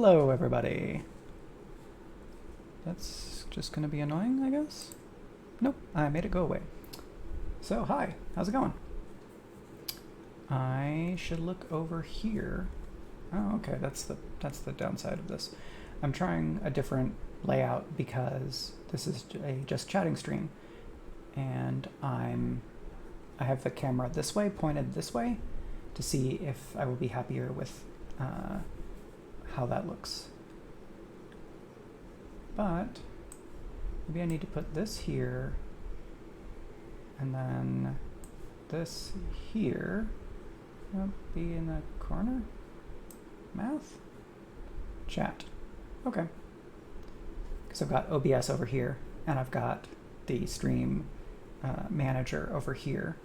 Hello, everybody. That's just gonna be annoying, I guess. Nope, I made it go away. So, hi, how's it going? I should look over here. Oh, okay, that's the downside of this. I'm trying a different layout because this is a just chatting stream, and I have the camera this way, pointed this way, to see if I will be happier with how that looks. But maybe I need to put this here and then this here. That'll be in the corner. Math? Chat. Okay. Because I've got OBS over here and I've got the stream manager over here.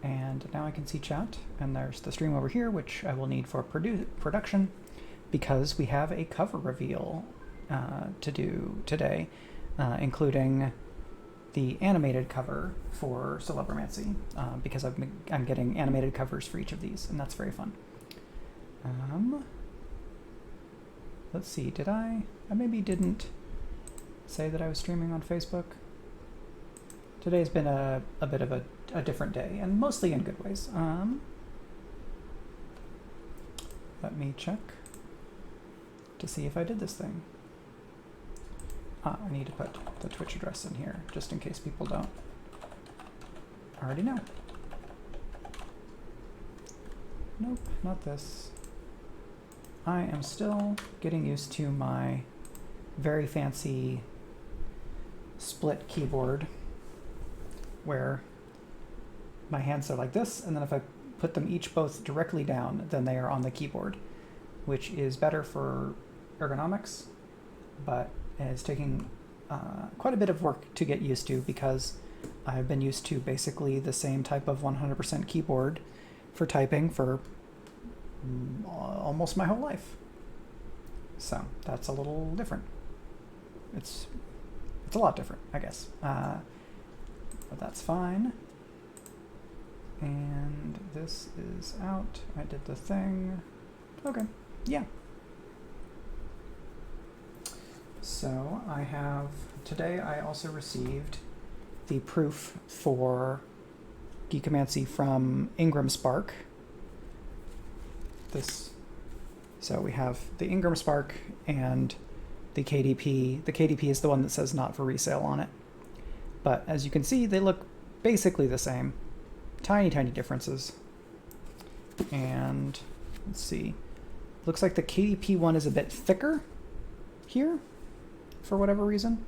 And now I can see chat, and there's the stream over here, which I will need for production, because we have a cover reveal to do today, including the animated cover for Celebromancy, because I'm getting animated covers for each of these, and that's very fun. Let's see, did I maybe didn't say that I was streaming on Facebook? Today's been a bit of a different day, and mostly in good ways. Let me check to see if I did this thing. I need to put the Twitch address in here, just in case people don't already know. Nope, not this. I am still getting used to my very fancy split keyboard, where my hands are like this, and then if I put them each both directly down, then they are on the keyboard, which is better for ergonomics, but is taking quite a bit of work to get used to, because I've been used to basically the same type of 100% keyboard for typing for almost my whole life. So that's a little different. It's a lot different, I guess. But that's fine. And this is out. I did the thing. Okay, yeah. So today I also received the proof for Geekomancy from Ingram Spark. So we have the Ingram Spark and the KDP. The KDP is the one that says not for resale on it. But as you can see, they look basically the same. Tiny, tiny differences. And let's see. Looks like the KDP one is a bit thicker here, for whatever reason.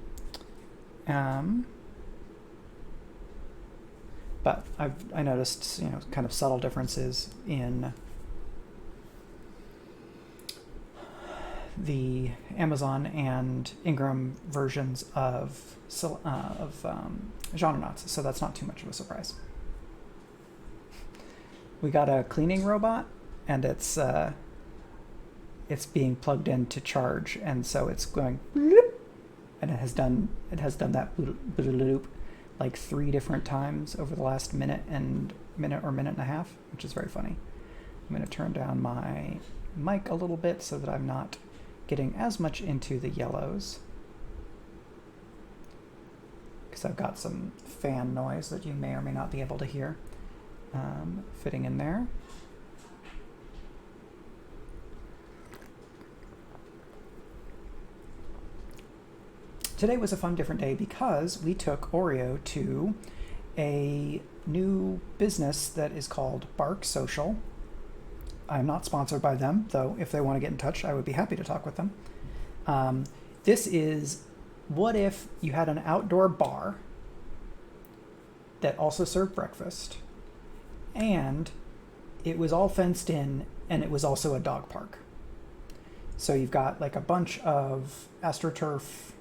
But I noticed, kind of subtle differences in the Amazon and Ingram versions of Genrenauts, so that's not too much of a surprise. We got a cleaning robot, and it's being plugged in to charge, and so it's going bloop, and it has done that bloop like 3 different times over the last minute or minute and a half, which is very funny. I'm going to turn down my mic a little bit so that I'm not getting as much into the yellows, because I've got some fan noise that you may or may not be able to hear fitting in there. Today was a fun, different day because we took Oreo to a new business that is called Bark Social. I'm not sponsored by them, though if they want to get in touch, I would be happy to talk with them. This is, what if you had an outdoor bar that also served breakfast, and it was all fenced in, and it was also a dog park. So you've got like a bunch of AstroTurf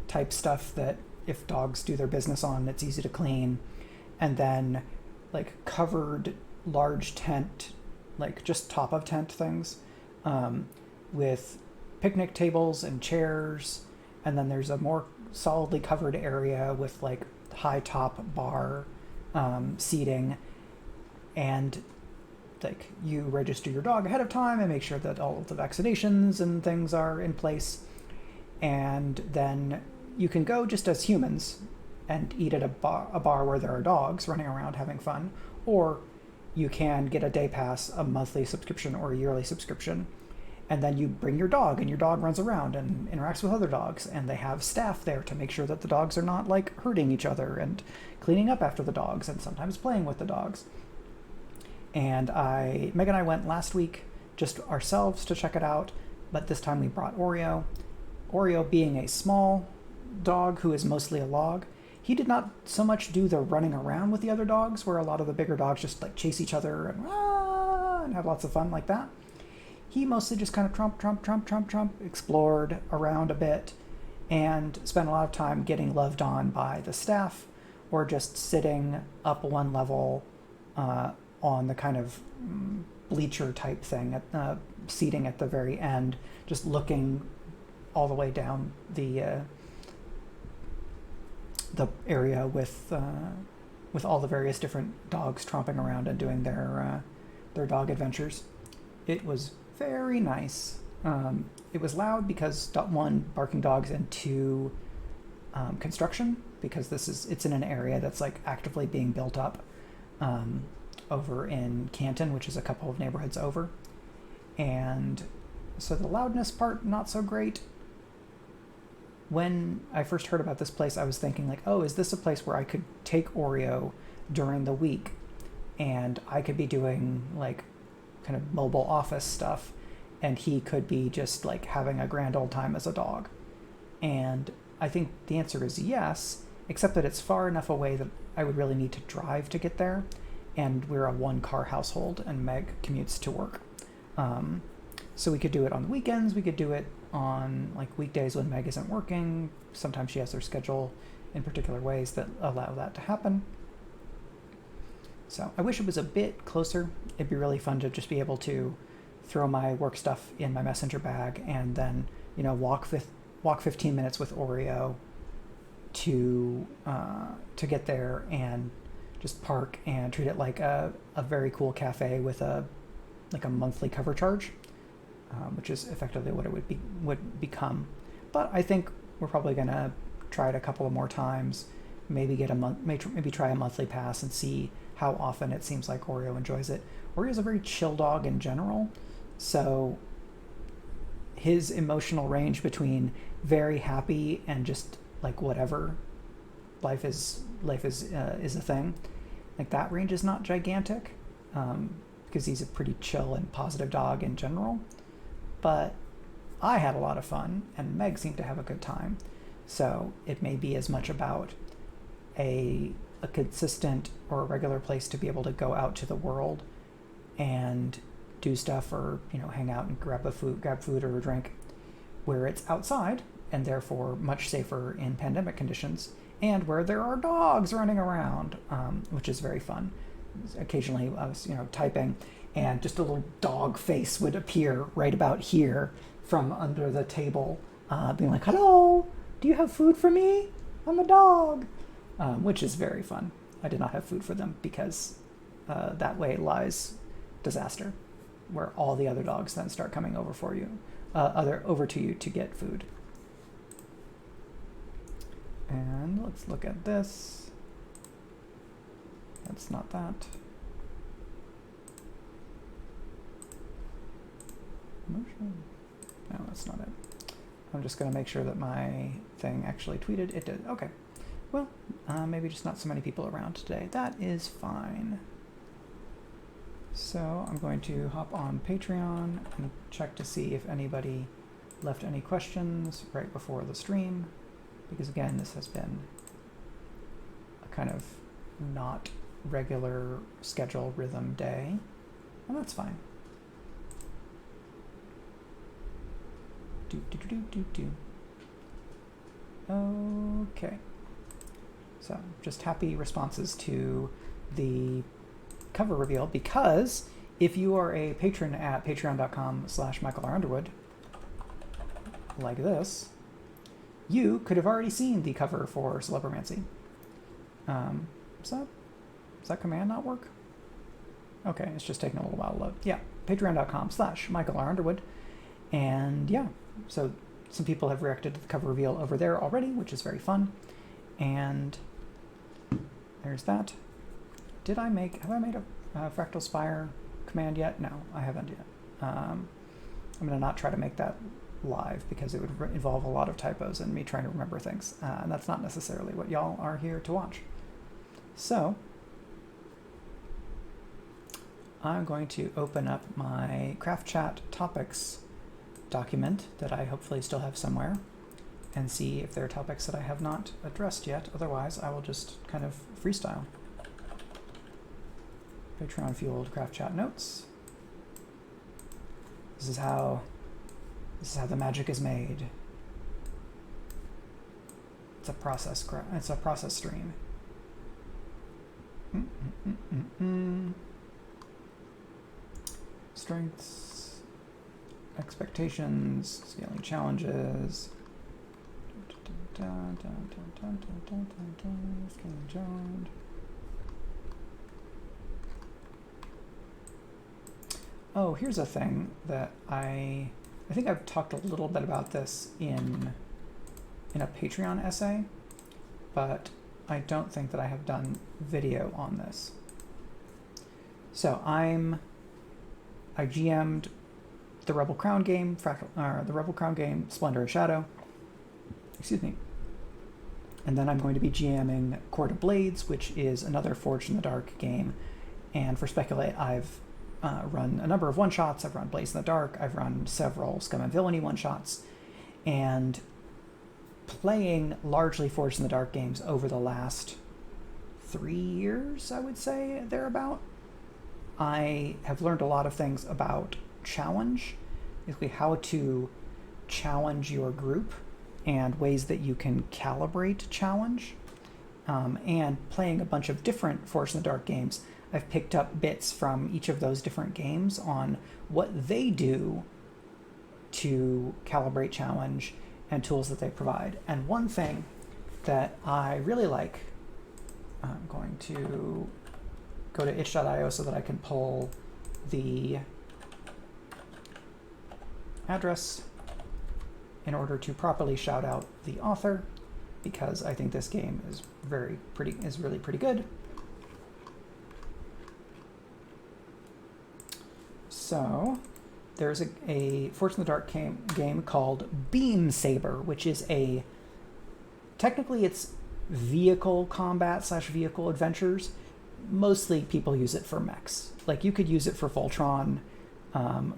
type stuff that if dogs do their business on, it's easy to clean, and then like covered large tent, like just top of tent things, with picnic tables and chairs, and then there's a more solidly covered area with like high top bar seating, and like you register your dog ahead of time and make sure that all of the vaccinations and things are in place, and then you can go just as humans and eat at a bar where there are dogs running around having fun, or you can get a day pass, a monthly subscription or a yearly subscription, and then you bring your dog and your dog runs around and interacts with other dogs, and they have staff there to make sure that the dogs are not like hurting each other and cleaning up after the dogs and sometimes playing with the dogs. And Meg and I went last week just ourselves to check it out, but this time we brought Oreo. Oreo, being a small dog who is mostly a log, he did not so much do the running around with the other dogs, where a lot of the bigger dogs just like chase each other and have lots of fun like that. He mostly just kind of trump, explored around a bit, and spent a lot of time getting loved on by the staff, or just sitting up one level on the kind of bleacher type thing, at seating at the very end, just looking all the way down the area with all the various different dogs tromping around and doing their dog adventures. It was very nice. It was loud because, one, barking dogs, and two, construction, because it's in an area that's like actively being built up over in Canton, which is a couple of neighborhoods over. And so the loudness part, not so great. When I first heard about this place, I was thinking like, oh, is this a place where I could take Oreo during the week and I could be doing like kind of mobile office stuff, and he could be just like having a grand old time as a dog? And I think the answer is yes, except that it's far enough away that I would really need to drive to get there, and we're a one-car household, and Meg commutes to work. So we could do it on the weekends, we could do it on like weekdays when Meg isn't working. Sometimes she has her schedule in particular ways that allow that to happen. So I wish it was a bit closer. It'd be really fun to just be able to throw my work stuff in my messenger bag and then, walk 15 minutes with Oreo to get there, and just park and treat it like a very cool cafe with a monthly cover charge, which is effectively what it would become. But I think we're probably gonna try it a couple of more times. Maybe maybe try a monthly pass and see how often it seems like Oreo enjoys it. Oreo is a very chill dog in general, so his emotional range between very happy and just like whatever, life is a thing, like that range is not gigantic, because he's a pretty chill and positive dog in general. But I had a lot of fun, and Meg seemed to have a good time. So it may be as much about a consistent or a regular place to be able to go out to the world and do stuff, or hang out and grab food or a drink, where it's outside and therefore much safer in pandemic conditions, and where there are dogs running around, which is very fun. Occasionally I was typing, and just a little dog face would appear right about here from under the table, being like, "Hello, do you have food for me? I'm a dog," which is very fun. I did not have food for them because that way lies disaster, where all the other dogs then start coming over to you to get food. And let's look at this. That's not that. Motion. No, that's not it. I'm just going to make sure that my thing actually tweeted. It did. Okay. Well, maybe just not so many people around today. That is fine. So I'm going to hop on Patreon and check to see if anybody left any questions right before the stream, because again, this has been a kind of not regular schedule rhythm day, and that's fine. Okay. So just happy responses to the cover reveal, because if you are a patron at patreon.com/MichaelRUnderwood, like this, you could have already seen the cover for Celebromancy. Does that command not work? Okay, it's just taking a little while to load. Yeah, patreon.com/Michael R. Underwood. And yeah, so some people have reacted to the cover reveal over there already, which is very fun. And there's that. Have I made a Fractal Spire command yet? No, I haven't yet. I'm going to not try to make that live because it would involve a lot of typos and me trying to remember things. And that's not necessarily what y'all are here to watch. So I'm going to open up my Craft Chat topics document that I hopefully still have somewhere and see if there are topics that I have not addressed yet. Otherwise, I will just kind of freestyle. Patreon fueled Craft Chat notes. This is how the magic is made. It's a process. It's a process stream. Strengths, expectations, scaling challenges. Scaling challenge. Oh, here's a thing that I think I've talked a little bit about this in a Patreon essay, but I don't think that I have done video on this. So I GM'd the Rebel Crown game, Splendor and Shadow. Excuse me. And then I'm going to be GMing Court of Blades, which is another Forged in the Dark game. And for Speculate, I've run a number of one-shots. I've run Blaze in the Dark. I've run several Scum and Villainy one-shots. And playing largely Forged in the Dark games over the last 3 years, I would say, thereabout, I have learned a lot of things about challenge, basically how to challenge your group and ways that you can calibrate challenge. And playing a bunch of different Forged in the Dark games, I've picked up bits from each of those different games on what they do to calibrate challenge and tools that they provide. And one thing that I really like, I'm going to go to itch.io so that I can pull the address in order to properly shout out the author, because I think this game is really pretty good. So there's a Forged in the Dark game called Beam Saber, which is technically it's vehicle combat / vehicle adventures. Mostly people use it for mechs. Like you could use it for Voltron.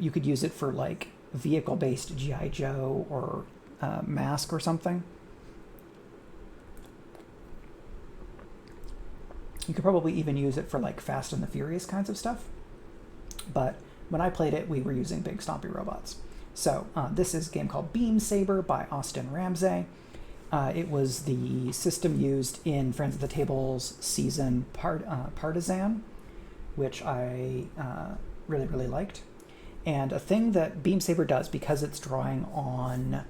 You could use it for like vehicle-based G.I. Joe or Mask or something. You could probably even use it for like Fast and the Furious kinds of stuff. But when I played it, we were using big stompy robots. So this is a game called Beam Saber by Austin Ramsey. It was the system used in Friends at the Table's season Partisan, which I really, really liked. And a thing that Beam Saber does, because it's drawing on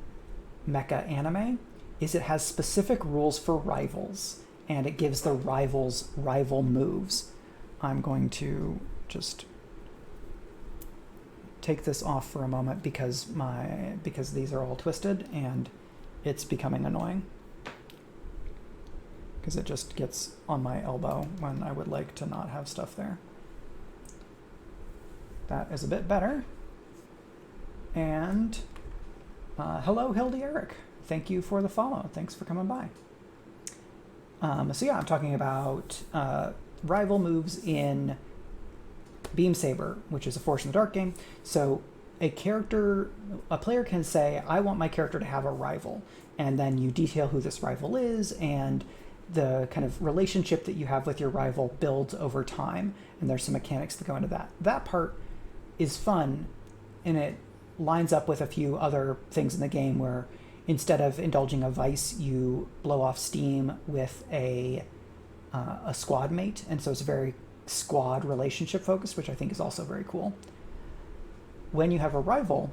mecha anime, is it has specific rules for rivals, and it gives the rivals rival moves. I'm going to just take this off for a moment because these are all twisted and it's becoming annoying because it just gets on my elbow when I would like to not have stuff there. That is a bit better. And hello, Hildy Eric. Thank you for the follow. Thanks for coming by. So yeah, I'm talking about rival moves in Beam Saber, which is a Forged in the Dark game. So a player can say, I want my character to have a rival, and then you detail who this rival is, and the kind of relationship that you have with your rival builds over time, and there's some mechanics that go into that. That part is fun, and it lines up with a few other things in the game where instead of indulging a vice, you blow off steam with a squad mate, and so it's very squad relationship focused, which I think is also very cool. When you have a rival,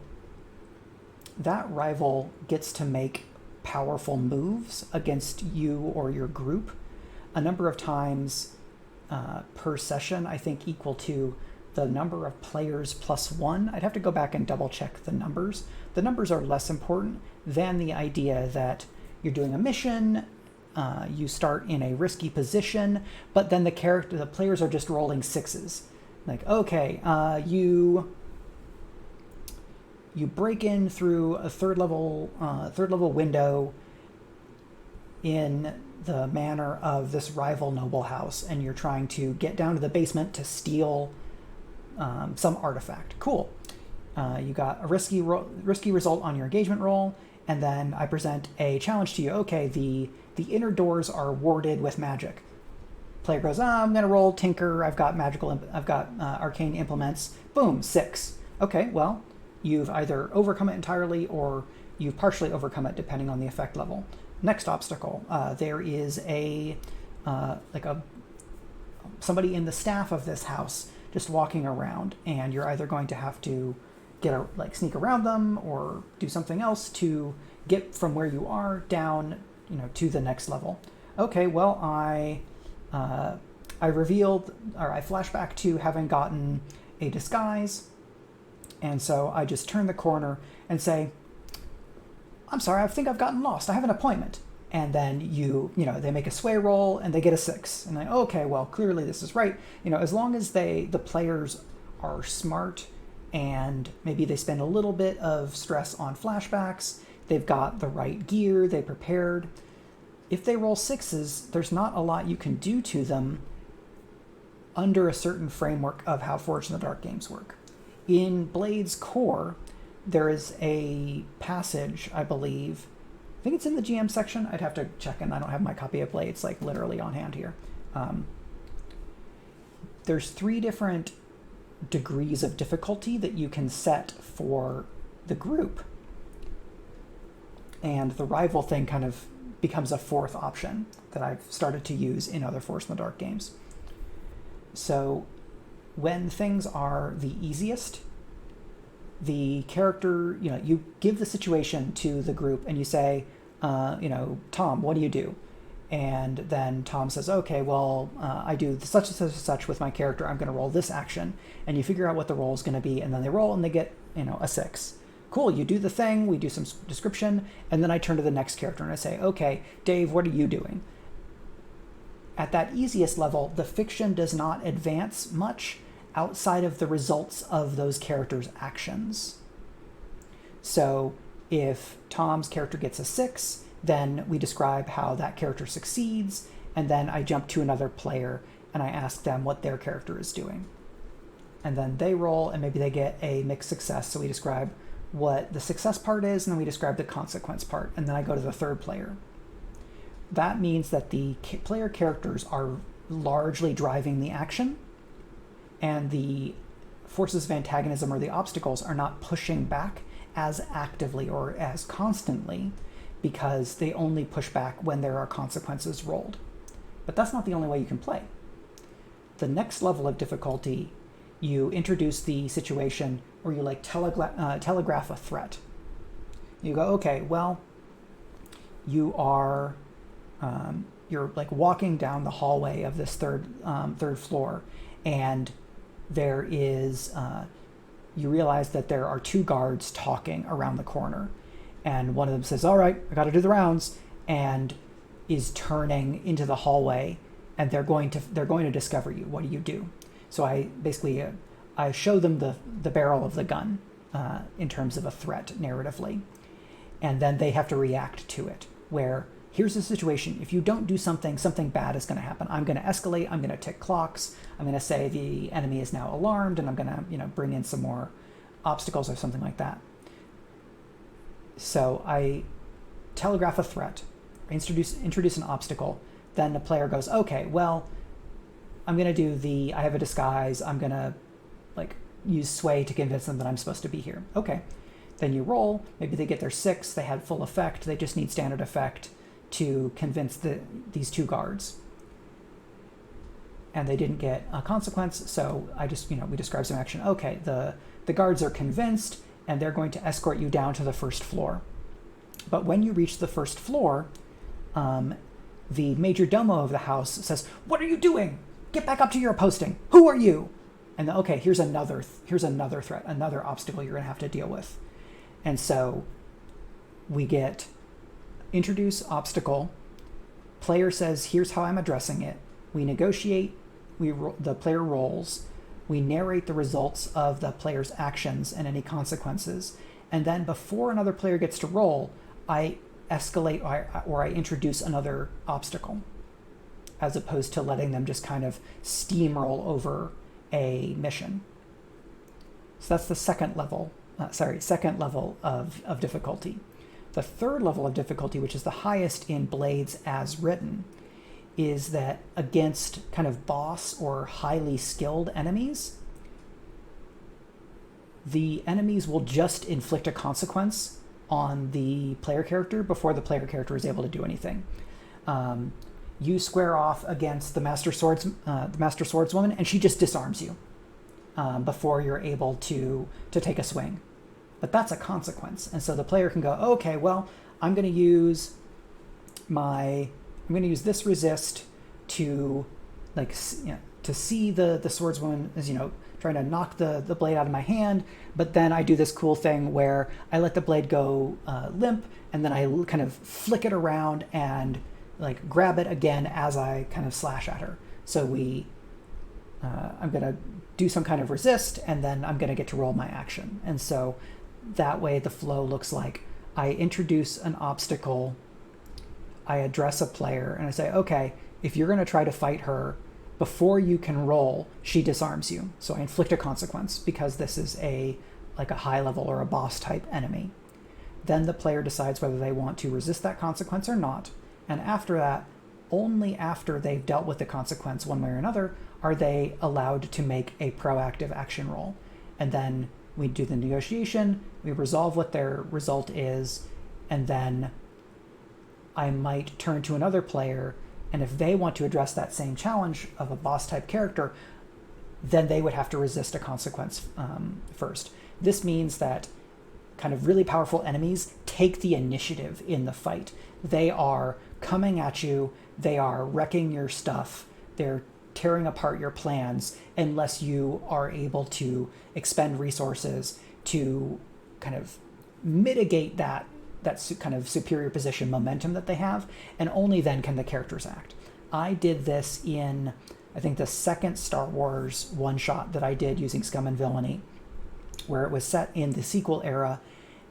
that rival gets to make powerful moves against you or your group a number of times per session, I think equal to the number of players plus one. I'd have to go back and double check the numbers. The numbers are less important than the idea that you're doing a mission, you start in a risky position, but then the players are just rolling sixes. Like, okay, you break in through a third level window in the manor of this rival noble house, and you're trying to get down to the basement to steal some artifact. Cool. You got a risky result on your engagement roll, and then I present a challenge to you. Okay, the inner doors are warded with magic. Player goes, I'm going to roll Tinker. I've got arcane implements. Boom, 6. Okay, well, you've either overcome it entirely or you've partially overcome it depending on the effect level. Next obstacle, there is somebody in the staff of this house just walking around, and you're either going to have to sneak around them or do something else to get from where you are down, to the next level. Okay, well, I flash back to having gotten a disguise, and so I just turn the corner and say, I'm sorry, I think I've gotten lost. I have an appointment. And then they make a sway roll and they get a 6. And okay, well, clearly this is right. As long as the players are smart and maybe they spend a little bit of stress on flashbacks, they've got the right gear, they prepared. If they roll 6s, there's not a lot you can do to them under a certain framework of how Forged in the Dark games work. In Blade's core, there is a passage, I believe. I think it's in the GM section. I'd have to check, and I don't have my copy of Blade. It's literally on hand here. There's 3 different degrees of difficulty that you can set for the group. And the rival thing kind of becomes a 4th option that I've started to use in other Forged in the Dark games. So when things are the easiest, the character, you give the situation to the group and you say, Tom, what do you do? And then Tom says, okay, well, I do such and such and such with my character. I'm going to roll this action. And you figure out what the roll is going to be. And then they roll and they get, a 6. Cool, you do the thing. We do some description. And then I turn to the next character and I say, okay, Dave, what are you doing? At that easiest level, the fiction does not advance much outside of the results of those characters' actions. So if Tom's character gets a 6, then we describe how that character succeeds, and then I jump to another player and I ask them what their character is doing. And then they roll, and maybe they get a mixed success, so we describe what the success part is, and then we describe the consequence part, and then I go to the third player. That means that the player characters are largely driving the action, and the forces of antagonism or the obstacles are not pushing back as actively or as constantly, because they only push back when there are consequences rolled. But that's not the only way you can play. The next level of difficulty, you introduce the situation where you telegraph a threat. You go, okay, well, you are you're walking down the hallway of this third floor, and there is you realize that there are 2 guards talking around the corner, and one of them says, all right, I got to do the rounds, and is turning into the hallway, and they're going to discover you. What do you do? So I basically I show them the barrel of the gun in terms of a threat narratively, and then they have to react to it, where here's the situation. If you don't do something bad is going to happen. I'm going to escalate. I'm going to tick clocks. I'm going to say the enemy is now alarmed, and I'm going to, bring in some more obstacles or something like that. So I telegraph a threat, introduce an obstacle. Then the player goes, okay, well, I'm going to do I have a disguise. I'm going to use sway to convince them that I'm supposed to be here. Okay. Then you roll. Maybe they get their 6. They had full effect. They just need standard effect to convince these 2 guards. And they didn't get a consequence, so I just, we describe some action. Okay, the guards are convinced, and they're going to escort you down to the first floor. But when you reach the first floor, the major domo of the house says, what are you doing? Get back up to your posting. Who are you? And then, okay, here's another threat, another obstacle you're going to have to deal with. And so we get introduce obstacle. Player says, here's how I'm addressing it. We negotiate. The player rolls. We narrate the results of the player's actions and any consequences. And then before another player gets to roll, I escalate or I introduce another obstacle, as opposed to letting them just kind of steamroll over a mission. So that's the second level of difficulty. The third level of difficulty, which is the highest in Blades as written, is that against kind of boss or highly skilled enemies, the enemies will just inflict a consequence on the player character before the player character is able to do anything. You square off against the Master Swordswoman, and she just disarms you before you're able to take a swing. But that's a consequence, and so the player can go, okay, well, I'm going to use this resist to to see the swordswoman as trying to knock the blade out of my hand, but then I do this cool thing where I let the blade go limp, and then I kind of flick it around and grab it again as I kind of slash at her. So I'm going to do some kind of resist, and then I'm going to get to roll my action. And so that way the flow looks like I introduce an obstacle, I address a player, and I say, okay, if you're going to try to fight her, before you can roll, she disarms you. So I inflict a consequence because this is a high level or a boss type enemy. Then the player decides whether they want to resist that consequence or not. And after that, only after they've dealt with the consequence one way or another, are they allowed to make a proactive action roll. And then we do the negotiation, we resolve what their result is, and then I might turn to another player, and if they want to address that same challenge of a boss type character, then they would have to resist a consequence first. This means that kind of really powerful enemies take the initiative in the fight. They are coming at you, they are wrecking your stuff, they're tearing apart your plans unless you are able to expend resources to kind of mitigate that kind of superior position momentum that they have, and only then can the characters act. I did this in, I think, the second Star Wars one-shot that I did using Scum and Villainy, where it was set in the sequel era,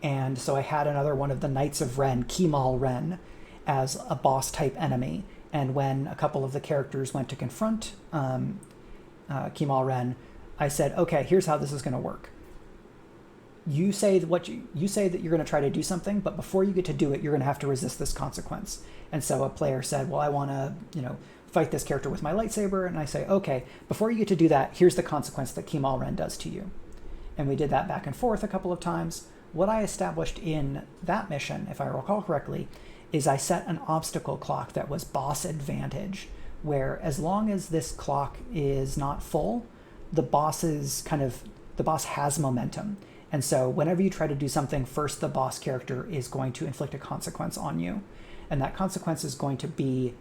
and so I had another one of the Knights of Ren, Kemal Ren, as a boss-type enemy, and when a couple of the characters went to confront Kemal Ren, I said, okay, here's how this is going to work. You say that you're going to try to do something, but before you get to do it, you're going to have to resist this consequence. And so a player said, well, I want to, fight this character with my lightsaber. And I say, okay, before you get to do that, here's the consequence that Kemal Ren does to you. And we did that back and forth a couple of times. What I established in that mission, if I recall correctly, is I set an obstacle clock that was boss advantage, where as long as this clock is not full, the boss has momentum. And so whenever you try to do something, first the boss character is going to inflict a consequence on you. And that consequence is going to be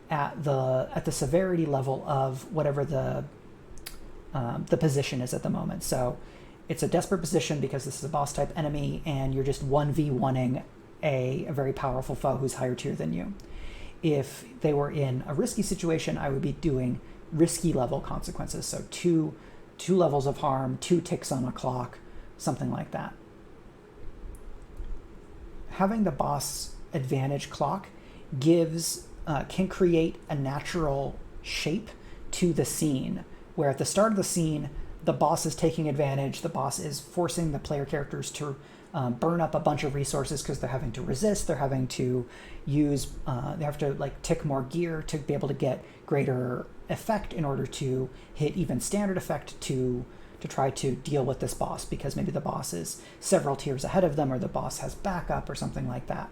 at the severity level of whatever the position is at the moment. So it's a desperate position because this is a boss type enemy and you're just 1v1ing a very powerful foe who's higher tier than you. If they were in a risky situation, I would be doing risky level consequences. So two levels of harm, 2 ticks on a clock, something like that. Having the boss advantage clock can create a natural shape to the scene, where at the start of the scene, the boss is taking advantage, the boss is forcing the player characters to burn up a bunch of resources because they're having to resist, they're having to they have to tick more gear to be able to get greater effect in order to hit even standard effect to try to deal with this boss, because maybe the boss is several tiers ahead of them, or the boss has backup or something like that.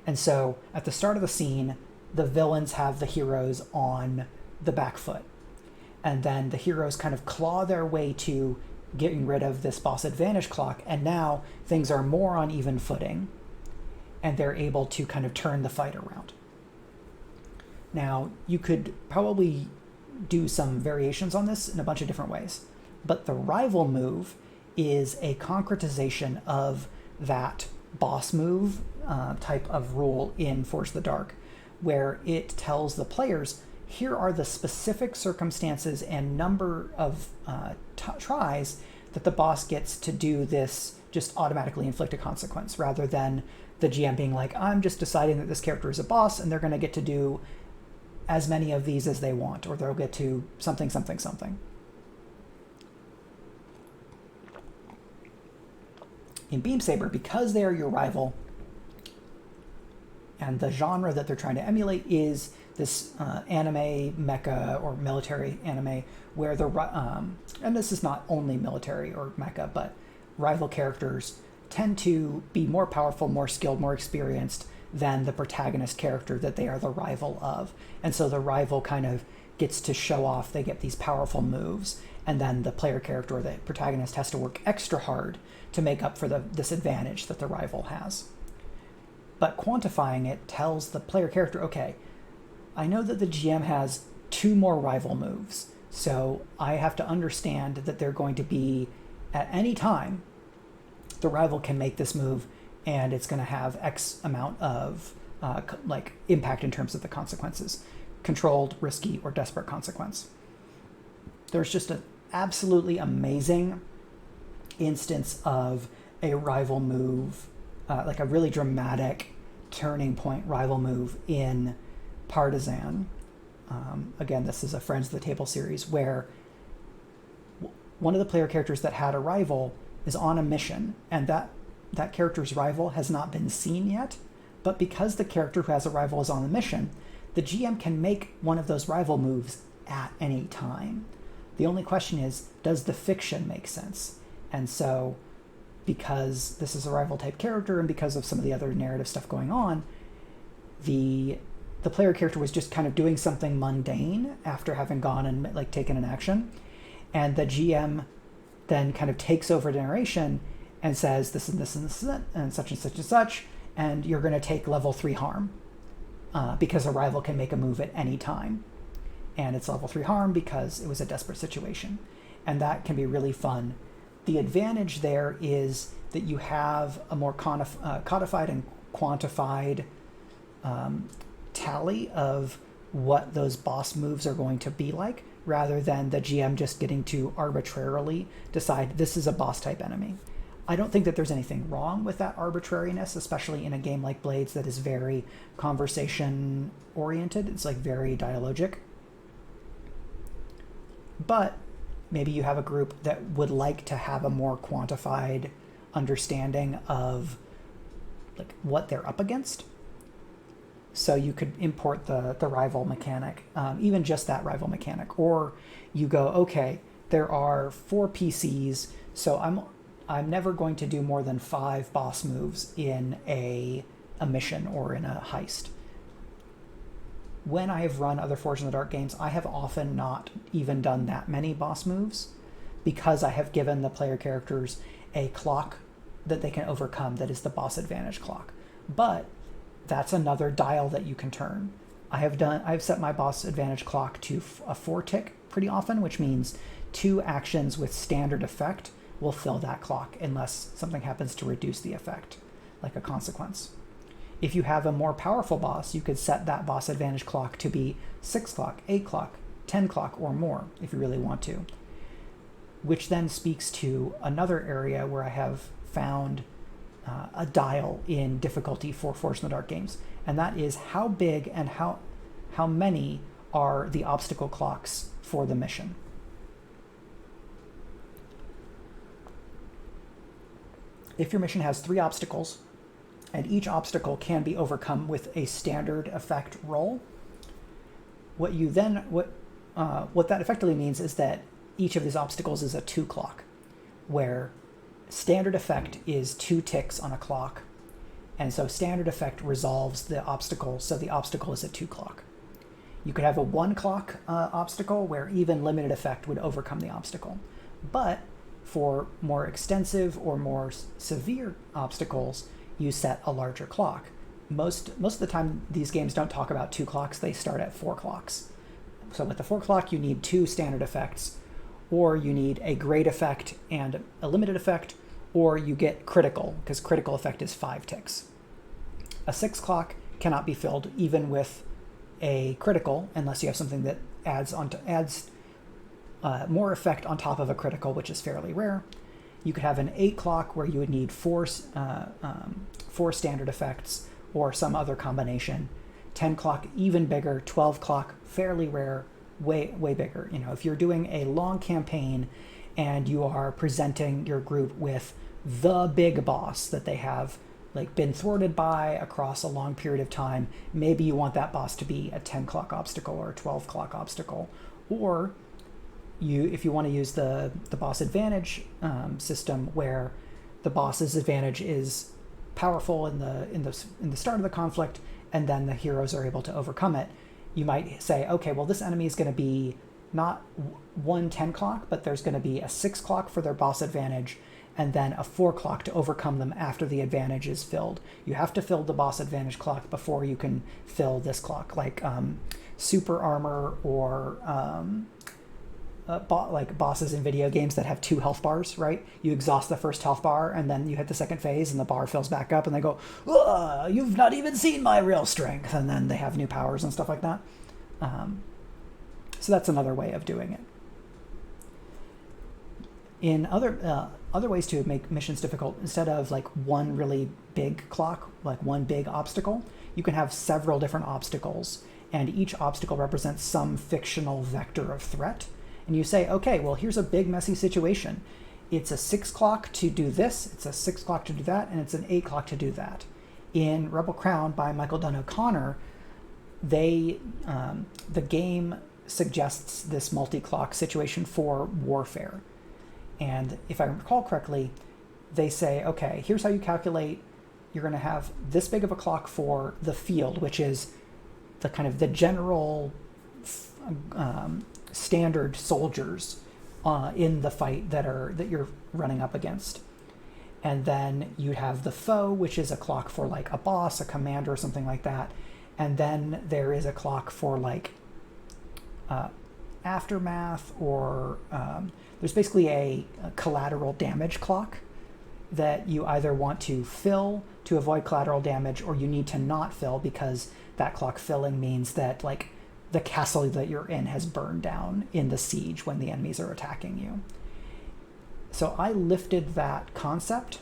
And so at the start of the scene, the villains have the heroes on the back foot. And then the heroes kind of claw their way to getting rid of this boss advantage clock, and now things are more on even footing, and they're able to kind of turn the fight around. Now, you could probably do some variations on this in a bunch of different ways. But the rival move is a concretization of that boss move type of rule in Force of the Dark, where it tells the players, here are the specific circumstances and number of tries that the boss gets to do this, just automatically inflict a consequence, rather than the GM being like, I'm just deciding that this character is a boss and they're going to get to do as many of these as they want, or they'll get to something, something, something. In Beam Saber, because they are your rival, and the genre that they're trying to emulate is this anime, mecha, or military anime, where and this is not only military or mecha, but rival characters tend to be more powerful, more skilled, more experienced than the protagonist character that they are the rival of. And so the rival kind of gets to show off, they get these powerful moves, and then the player character or the protagonist has to work extra hard to make up for the disadvantage that the rival has. But quantifying it tells the player character, okay, I know that the GM has 2 more rival moves, so I have to understand that they're going to be, at any time, the rival can make this move, and it's going to have X amount of impact in terms of the consequences. Controlled, risky, or desperate consequence. There's just an absolutely amazing instance of a rival move, like a really dramatic turning point rival move in Partisan. Again, this is a Friends of the Table series where one of the player characters that had a rival is on a mission, and that character's rival has not been seen yet, but because the character who has a rival is on the mission, the GM can make one of those rival moves at any time. The only question is, does the fiction make sense? And so, because this is a rival type character and because of some of the other narrative stuff going on, the player character was just kind of doing something mundane after having gone and taken an action, and the GM then kind of takes over the narration and says this and this and this and such and such and such, and you're going to take level 3 harm because a rival can make a move at any time, and it's level 3 harm because it was a desperate situation, and that can be really fun. The advantage there is that you have a more codified and quantified tally of what those boss moves are going to be like, rather than the GM just getting to arbitrarily decide this is a boss type enemy. I don't think that there's anything wrong with that arbitrariness, especially in a game like Blades that is very conversation oriented. It's very dialogic. But maybe you have a group that would like to have a more quantified understanding of what they're up against. So you could import the rival mechanic, even just that rival mechanic. Or you go, okay, there are 4 PCs, so I'm never going to do more than 5 boss moves in a mission or in a heist. When I have run other Forge in the Dark games, I have often not even done that many boss moves because I have given the player characters a clock that they can overcome that is the boss advantage clock. But that's another dial that you can turn. I've set my boss advantage clock to a 4 tick pretty often, which means 2 actions with standard effect will fill that clock unless something happens to reduce the effect, like a consequence. If you have a more powerful boss, you could set that boss advantage clock to be 6 clock, 8 clock, 10 clock, or more if you really want to. Which then speaks to another area where I have found a dial in difficulty for Forge in the Dark games, and that is how big and how many are the obstacle clocks for the mission. If your mission has 3 obstacles, and each obstacle can be overcome with a standard effect roll, what that effectively means is that each of these obstacles is a 2 clock, where standard effect is 2 ticks on a clock, and so standard effect resolves the obstacle, so the obstacle is a 2 clock. You could have a 1 clock obstacle where even limited effect would overcome the obstacle. But for more extensive or more severe obstacles, you set a larger clock. Most of the time, these games don't talk about 2 clocks, they start at 4 clocks. So with the 4 clock, you need 2 standard effects, or you need a great effect and a limited effect, or you get critical, because critical effect is 5 ticks. A 6 clock cannot be filled even with a critical unless you have something that adds more effect on top of a critical, which is fairly rare. You could have an 8 clock where you would need four standard effects or some other combination. 10 clock, even bigger. 12 clock, fairly rare, way bigger. If you're doing a long campaign and you are presenting your group with the big boss that they have been thwarted by across a long period of time, maybe you want that boss to be a 10 clock obstacle or a 12 clock obstacle. Or if you want to use the boss advantage system, where the boss's advantage is powerful in the start of the conflict, and then the heroes are able to overcome it, you might say, okay, well, this enemy is going to be not one 10 clock, but there's going to be a 6 clock for their boss advantage, and then a 4 clock to overcome them after the advantage is filled. You have to fill the boss advantage clock before you can fill this clock, like super armor or like bosses in video games that have 2 health bars, right? You exhaust the first health bar and then you hit the second phase and the bar fills back up and they go, you've not even seen my real strength. And then they have new powers and stuff like that. So that's another way of doing it. In other ways to make missions difficult, instead of one really big clock, one big obstacle, you can have several different obstacles, and each obstacle represents some fictional vector of threat. And you say, okay, well, here's a big messy situation. It's a 6 clock to do this, it's a 6 clock to do that, and it's an 8 clock to do that. In Rebel Crown by Michael Dunn O'Connor, the game suggests this multi-clock situation for warfare. And if I recall correctly, they say, okay, here's how you calculate. You're going to have this big of a clock for the field, which is the kind of the general standard soldiers in the fight that you're running up against. And then you have the foe, which is a clock for a boss, a commander, or something like that. And then there is a clock for aftermath, or there's basically a collateral damage clock that you either want to fill to avoid collateral damage, or you need to not fill because that clock filling means that the castle that you're in has burned down in the siege when the enemies are attacking you. So I lifted that concept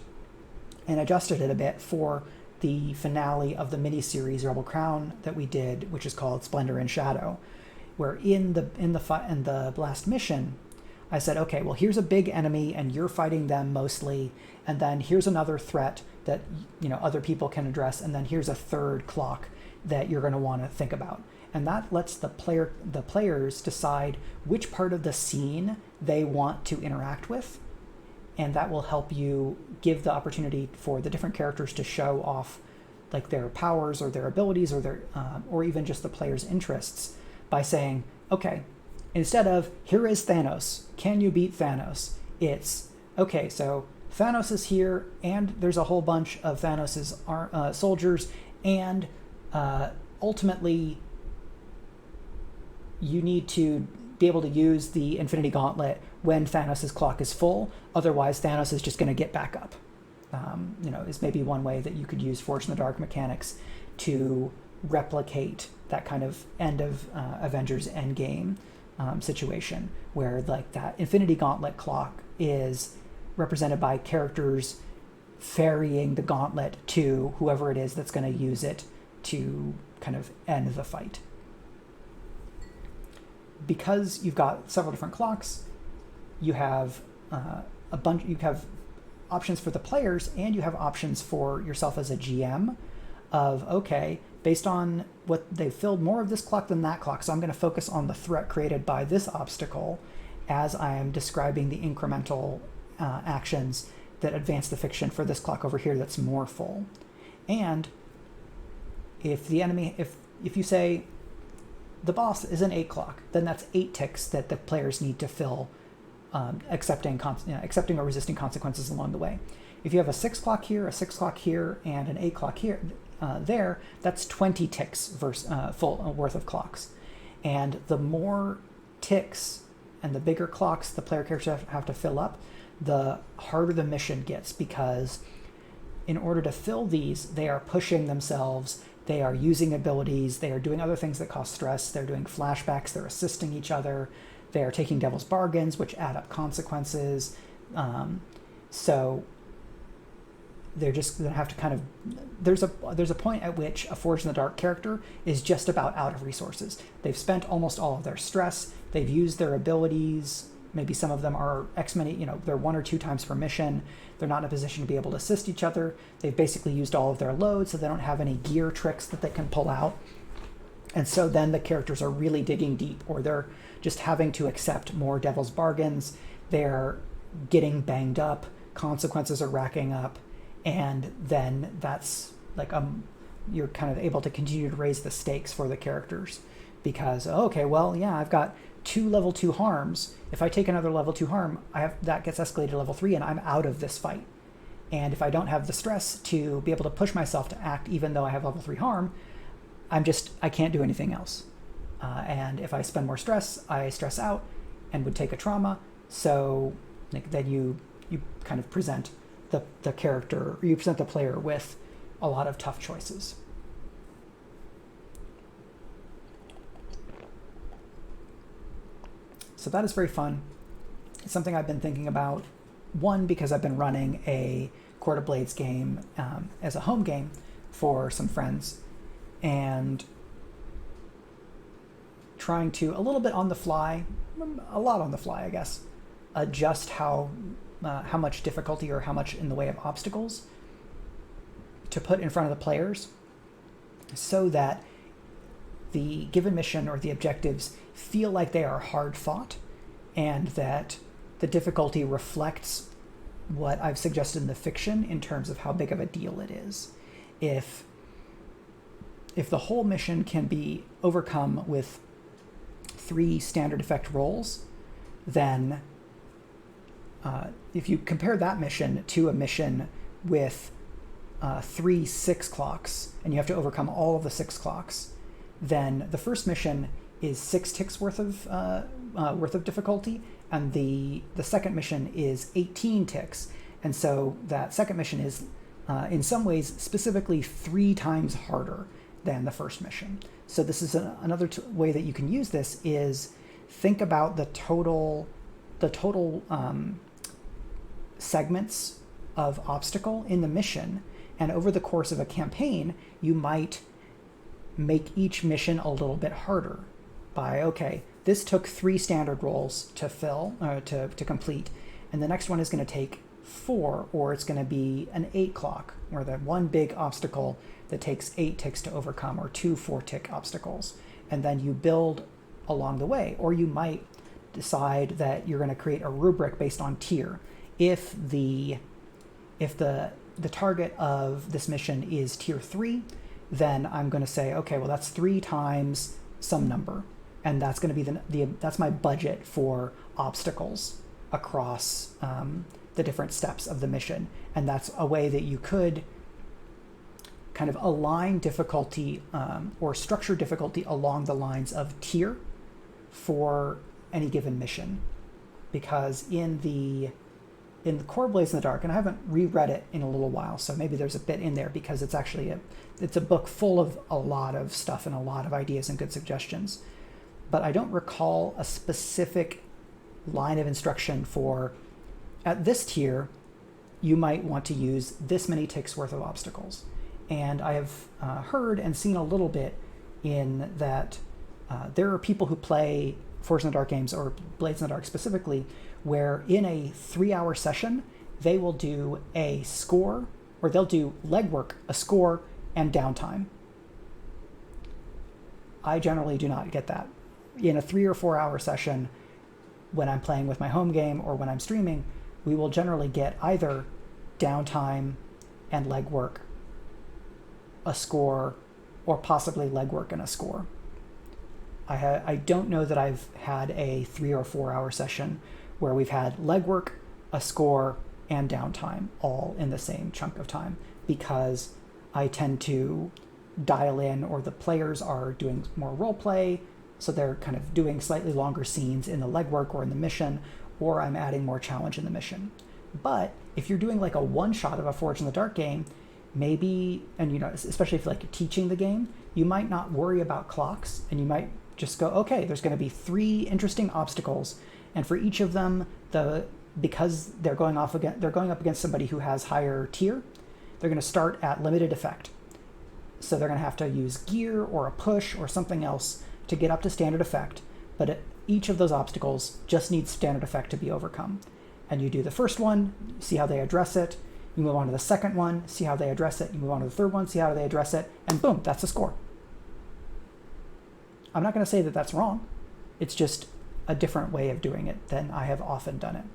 and adjusted it a bit for the finale of the miniseries Rebel Crown that we did, which is called Splendor and Shadow, where in the last mission, I said, okay, well, here's a big enemy and you're fighting them mostly, and then here's another threat that other people can address, and then here's a third clock that you're going to want to think about. And that lets the players decide which part of the scene they want to interact with, and that will help you give the opportunity for the different characters to show off their powers or their abilities or their or even just the player's interests by saying, okay, instead of here is Thanos, can you beat Thanos? It's okay, so Thanos is here, and there's a whole bunch of Thanos's soldiers, and ultimately you need to be able to use the Infinity Gauntlet when Thanos' clock is full. Otherwise, Thanos is just going to get back up. Is maybe one way that you could use Forge in the Dark mechanics to replicate that kind of end of Avengers Endgame situation, where that Infinity Gauntlet clock is represented by characters ferrying the gauntlet to whoever it is that's going to use it to kind of end the fight. Because you've got several different clocks, you have you have options for the players, and you have options for yourself as a GM of, okay, based on what they've filled more of this clock than that clock, so I'm going to focus on the threat created by this obstacle as I am describing the incremental actions that advance the fiction for this clock over here that's more full. And if the enemy, if you say the boss is an 8 clock, then that's 8 ticks that the players need to fill, accepting or resisting consequences along the way. If you have a 6 clock here, a 6 clock here, and an 8 clock here, that's 20 ticks worth of clocks. And the more ticks and the bigger clocks the player characters have to fill up, the harder the mission gets, because in order to fill these, they are pushing themselves, they are using abilities, they are doing other things that cause stress, they're doing flashbacks, they're assisting each other, they are taking devil's bargains, which add up consequences. So they're just going to have to kind of, there's a point at which a Forged in the Dark character is just about out of resources. They've spent almost all of their stress, they've used their abilities, maybe some of them are they're 1 or 2 times per mission, they're not in a position to be able to assist each other, they've basically used all of their load, so they don't have any gear tricks that they can pull out. And so then the characters are really digging deep, or they're just having to accept more devil's bargains, they're getting banged up, consequences are racking up, and then that's like you're kind of able to continue to raise the stakes for the characters, because okay, well, yeah, I've got 2 level 2 harms. If I take another level 2 harm, that gets escalated to level 3 and I'm out of this fight. And if I don't have the stress to be able to push myself to act even though I have level 3 harm, I can't do anything else. And if I spend more stress, I stress out and would take a trauma. So then you kind of present the character, or you present the player with a lot of tough choices. So that is very fun. It's something I've been thinking about. One, because I've been running a Court of Blades game as a home game for some friends, and trying to, a little bit on the fly, a lot on the fly, I guess, adjust how much difficulty or how much in the way of obstacles to put in front of the players so that the given mission or the objectives feel like they are hard fought, and that the difficulty reflects what I've suggested in the fiction in terms of how big of a deal it is. If the whole mission can be overcome with 3 standard effect rolls, then if you compare that mission to a mission with 3 6 clocks, and you have to overcome all of the 6 clocks, then the first mission is 6 ticks worth of difficulty, and the second mission is 18 ticks. And so that second mission is in some ways specifically 3 times harder than the first mission. So this is another way that you can use this, is think about the total segments of obstacle in the mission, and over the course of a campaign you might make each mission a little bit harder by, okay, this took 3 standard rolls to to complete, and the next one is going to take 4, or it's going to be an 8 clock, or that one big obstacle that takes 8 ticks to overcome, or 2 4-tick obstacles, and then you build along the way. Or you might decide that you're going to create a rubric based on tier. If the target of this mission is tier 3, then I'm going to say, okay, well, that's 3 times some number, and that's going to be that's my budget for obstacles across the different steps of the mission. And that's a way that you could kind of align difficulty or structure difficulty along the lines of tier for any given mission. Because in the Core Blades in the Dark, and I haven't reread it in a little while, so maybe there's a bit in there, because it's actually it's a book full of a lot of stuff and a lot of ideas and good suggestions. But I don't recall a specific line of instruction for, at this tier, you might want to use this many ticks worth of obstacles. And I have heard and seen a little bit in that there are people who play Forged in the Dark games, or Blades in the Dark specifically, where in a 3-hour session, they will do a score, or they'll do legwork, a score, and downtime. I generally do not get that. In a 3 or 4 hour session, when I'm playing with my home game or when I'm streaming, we will generally get either downtime and legwork, a score, or possibly legwork and a score. I don't know that I've had a 3 or 4 hour session where we've had legwork, a score, and downtime all in the same chunk of time, because I tend to dial in, or the players are doing more role play, So they're kind of doing slightly longer scenes in the legwork or in the mission, or I'm adding more challenge in the mission. But if you're doing like a one-shot of a Forged in the Dark game, maybe, and you know, especially if you're like teaching the game, you might not worry about clocks, and you might just go, okay, there's going to be 3 interesting obstacles, and for each of them, because they're going up against somebody who has higher tier, they're going to start at limited effect. So they're going to have to use gear or a push or something else to get up to standard effect, but each of those obstacles just needs standard effect to be overcome. And you do the first one, see how they address it, you move on to the second one, see how they address it, you move on to the third one, see how they address it, and boom, that's the score. I'm not going to say that that's wrong. It's just a different way of doing it than I have often done it.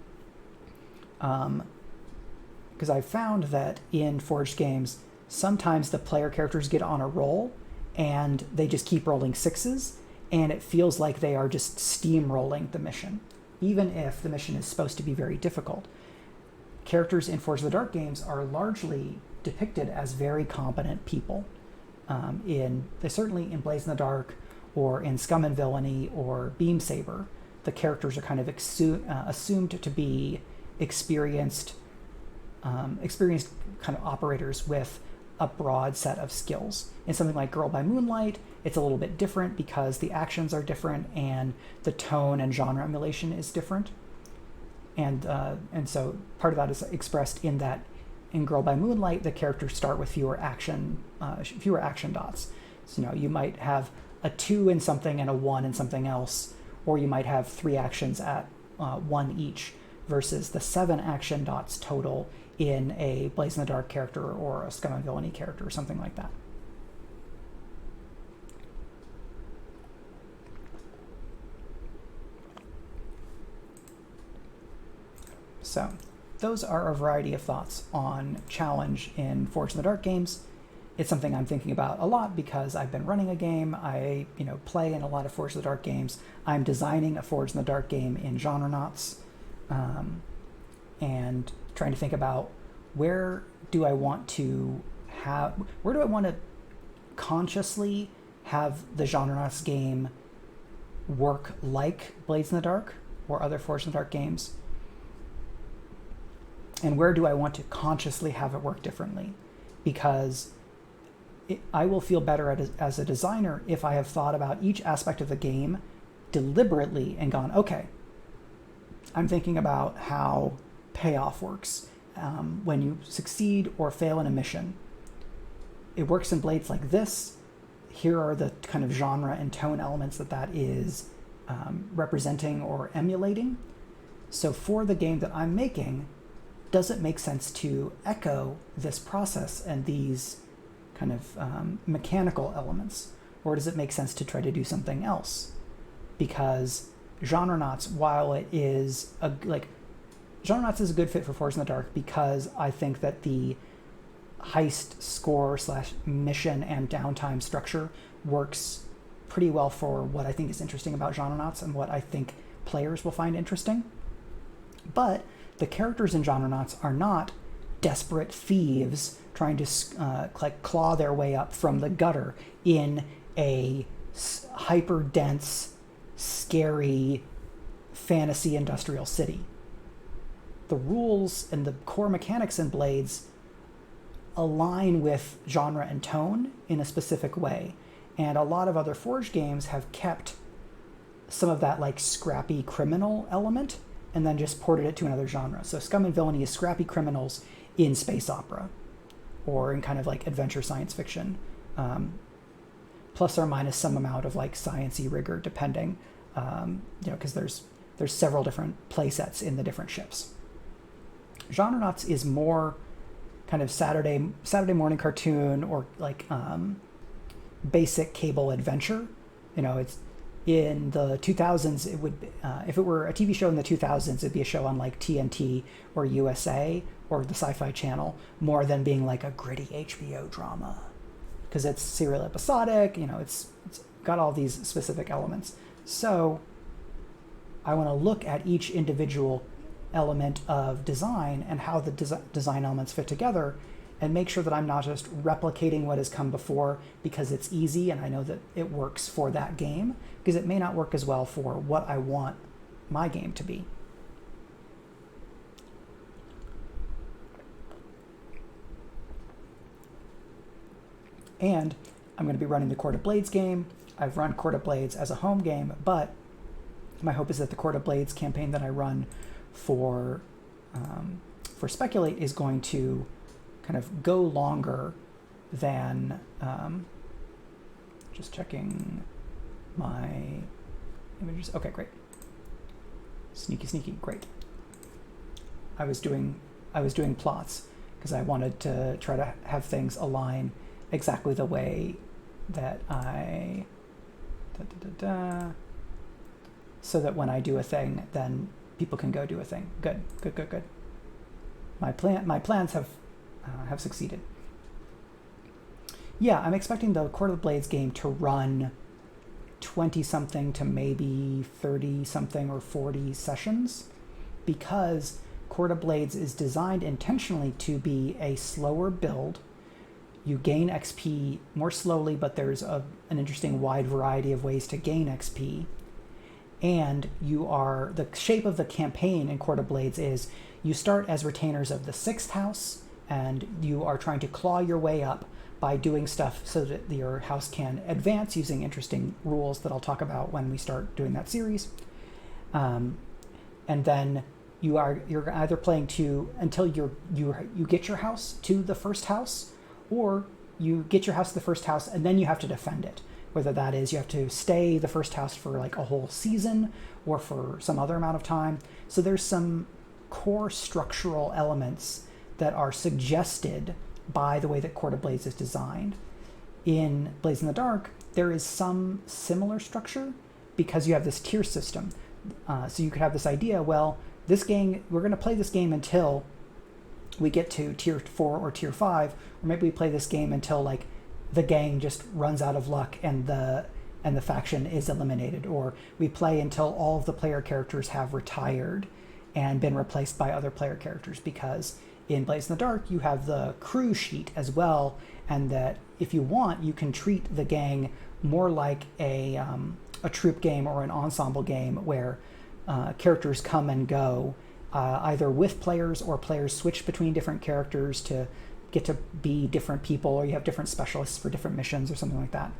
Because I've found that in Forged games, sometimes the player characters get on a roll and they just keep rolling 6s, and it feels like they are just steamrolling the mission, even if the mission is supposed to be very difficult. Characters in Forged in the Dark games are largely depicted as very competent people. Certainly in Blaze in the Dark, or in Scum and Villainy, or Beam Saber, the characters are kind of assumed to be experienced kind of operators with a broad set of skills. In something like Girl by Moonlight, it's a little bit different because the actions are different and the tone and genre emulation is different. And so part of that is expressed in that in Girl by Moonlight, the characters start with fewer action dots. So, you know, you might have a 2 in something and a 1 in something else, or you might have 3 actions at 1 each, versus the 7 action dots total in a Blaze in the Dark character or a Scum and Villainy character or something like that. So those are a variety of thoughts on challenge in Forged in the Dark games. It's something I'm thinking about a lot because I've been running a game. I play in a lot of Forged in the Dark games. I'm designing a Forged in the Dark game in Genrenauts, and trying to think about where do I want to consciously have the Genrenauts game work like Blades in the Dark or other Forged in the Dark games, and where do I want to consciously have it work differently, because I will feel better as a designer if I have thought about each aspect of the game deliberately and gone, okay, I'm thinking about how payoff works. When you succeed or fail in a mission, it works in Blades like this. Here are the kind of genre and tone elements that is representing or emulating. So for the game that I'm making, does it make sense to echo this process and these kind of mechanical elements, or does it make sense to try to do something else? Because Genrenauts, while it is Genrenauts is a good fit for Forged in the Dark because I think that the heist score / mission and downtime structure works pretty well for what I think is interesting about Genrenauts and what I think players will find interesting. But the characters in Genrenauts are not desperate thieves trying to claw their way up from the gutter in a hyper-dense, scary fantasy industrial city. The rules and the core mechanics in Blades align with genre and tone in a specific way, and a lot of other Forge games have kept some of that like scrappy criminal element and then just ported it to another genre. So Scum and Villainy is scrappy criminals in space opera or in kind of like adventure science fiction, plus or minus some amount of like science-y rigor depending, because there's several different play sets in the different ships. Genrenauts is more kind of Saturday morning cartoon or like basic cable adventure. It's in the 2000s. It would, if it were a TV show in the 2000s, it'd be a show on like TNT or USA or the Sci-Fi Channel, more than being like a gritty HBO drama, because it's serial episodic. It's got all these specific elements. So I want to look at each individual element of design and how the design elements fit together and make sure that I'm not just replicating what has come before because it's easy and I know that it works for that game, because it may not work as well for what I want my game to be. And I'm going to be running the Court of Blades game. I've run Court of Blades as a home game, but my hope is that the Court of Blades campaign that I run for Speculate is going to kind of go longer than, just checking my images. Okay, great. Sneaky, great. I was doing plots because I wanted to try to have things align exactly the way that I, so that when I do a thing, then people can go do a thing. Good. My plans have succeeded. Yeah, I'm expecting the Court of Blades game to run 20-something to maybe 30-something or 40 sessions, because Court of Blades is designed intentionally to be a slower build. You gain XP more slowly, but there's an interesting wide variety of ways to gain XP. And the shape of the campaign in Court of Blades is you start as retainers of the 6th house, and you are trying to claw your way up by doing stuff so that your house can advance using interesting rules that I'll talk about when we start doing that series. And then you're either playing until you get your house to the 1st house, or you get your house to the 1st house and then you have to defend it. Whether that is you have to stay the 1st house for like a whole season or for some other amount of time. So there's some core structural elements that are suggested by the way that Court of Blades is designed. In Blades in the Dark, there is some similar structure because you have this tier system. So you could have this idea, well, this game, we're going to play this game until we get to tier 4 or tier 5, or maybe we play this game until like the gang just runs out of luck and the faction is eliminated, or we play until all of the player characters have retired and been replaced by other player characters, because in Blades in the Dark you have the crew sheet as well, and that if you want you can treat the gang more like a troop game or an ensemble game where characters come and go either with players, or players switch between different characters to get to be different people, or you have different specialists for different missions or something like that,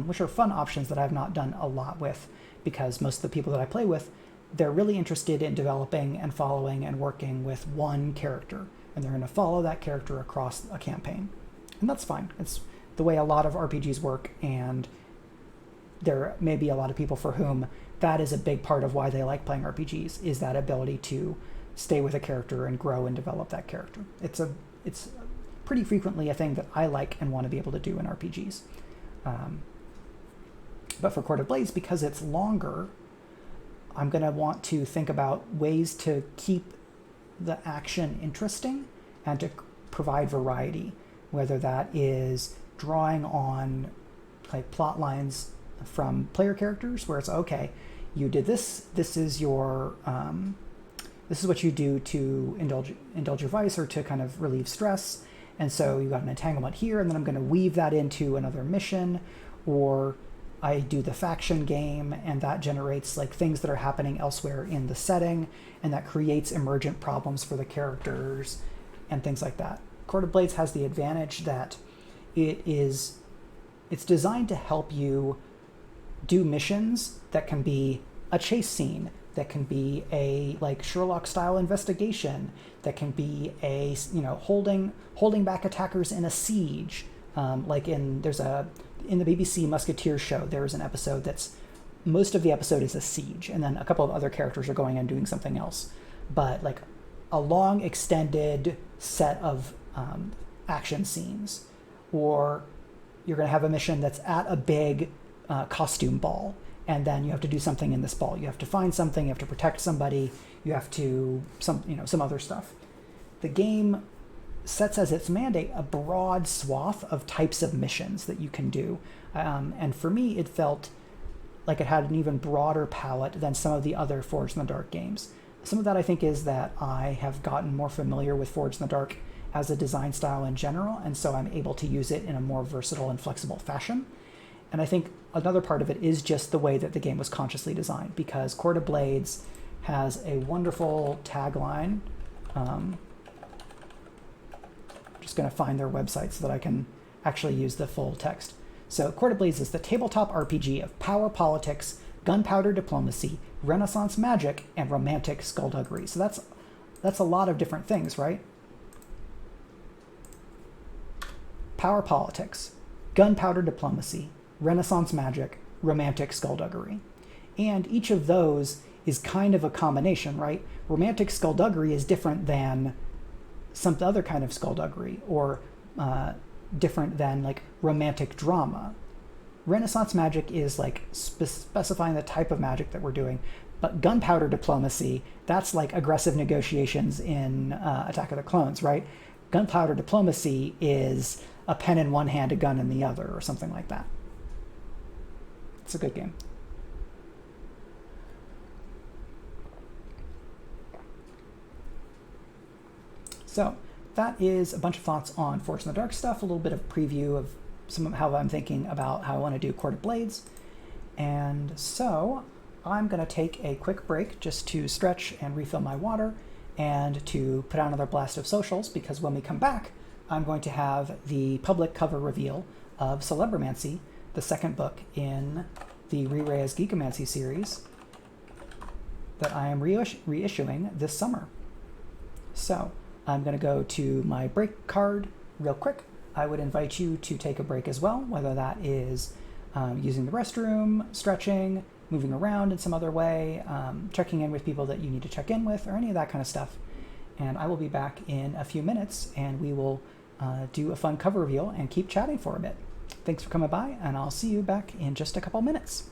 which are fun options that I've not done a lot with, because most of the people that I play with, they're really interested in developing and following and working with one character, and they're going to follow that character across a campaign. And that's fine. It's the way a lot of RPGs work, and there may be a lot of people for whom that is a big part of why they like playing RPGs, is that ability to stay with a character and grow and develop that character. It's pretty frequently a thing that I like and want to be able to do in RPGs. But for Court of Blades, because it's longer, I'm going to want to think about ways to keep the action interesting and to provide variety, whether that is drawing on like plot lines from player characters where it's okay, you did this is your this is what you do to indulge your vice or to kind of relieve stress, and so you got an entanglement here, and then I'm going to weave that into another mission, or I do the faction game and that generates like things that are happening elsewhere in the setting, and that creates emergent problems for the characters and things like that. Court of Blades has the advantage that it's designed to help you do missions that can be a chase scene, that can be a like Sherlock style investigation, that can be a holding back attackers in a siege, like in the BBC Musketeers show, there's an episode that's most of the episode is a siege, and then a couple of other characters are going and doing something else, but like a long extended set of action scenes. Or you're going to have a mission that's at a big costume ball, and then you have to do something in this ball. You have to find something, you have to protect somebody, you have to some other stuff. The game sets as its mandate a broad swath of types of missions that you can do, and for me it felt like it had an even broader palette than some of the other Forged in the Dark games. Some of that I think is that I have gotten more familiar with Forged in the Dark as a design style in general, and so I'm able to use it in a more versatile and flexible fashion. And I think another part of it is just the way that the game was consciously designed, because Court of Blades has a wonderful tagline. I'm just going to find their website so that I can actually use the full text. So Court of Blades is the tabletop RPG of power politics, gunpowder diplomacy, Renaissance magic, and romantic skullduggery. So that's a lot of different things, right? Power politics, gunpowder diplomacy, Renaissance magic, romantic skullduggery. And each of those is kind of a combination, right? Romantic skullduggery is different than some other kind of skullduggery, or different than like romantic drama. Renaissance magic is like specifying the type of magic that we're doing, but gunpowder diplomacy, that's like aggressive negotiations in Attack of the Clones, right? Gunpowder diplomacy is a pen in one hand, a gun in the other, or something like that. It's a good game. So that is a bunch of thoughts on Forged in the Dark stuff, a little bit of preview of some of how I'm thinking about how I want to do Court of Blades. And so I'm going to take a quick break just to stretch and refill my water and to put out another blast of socials, because when we come back, I'm going to have the public cover reveal of Celebromancy, the second book in the Re-Reyes Geekomancy series that I am reissuing this summer. So I'm going to go to my break card real quick. I would invite you to take a break as well, whether that is using the restroom, stretching, moving around in some other way, checking in with people that you need to check in with, or any of that kind of stuff. And I will be back in a few minutes, and we will do a fun cover reveal and keep chatting for a bit. Thanks for coming by, and I'll see you back in just a couple minutes.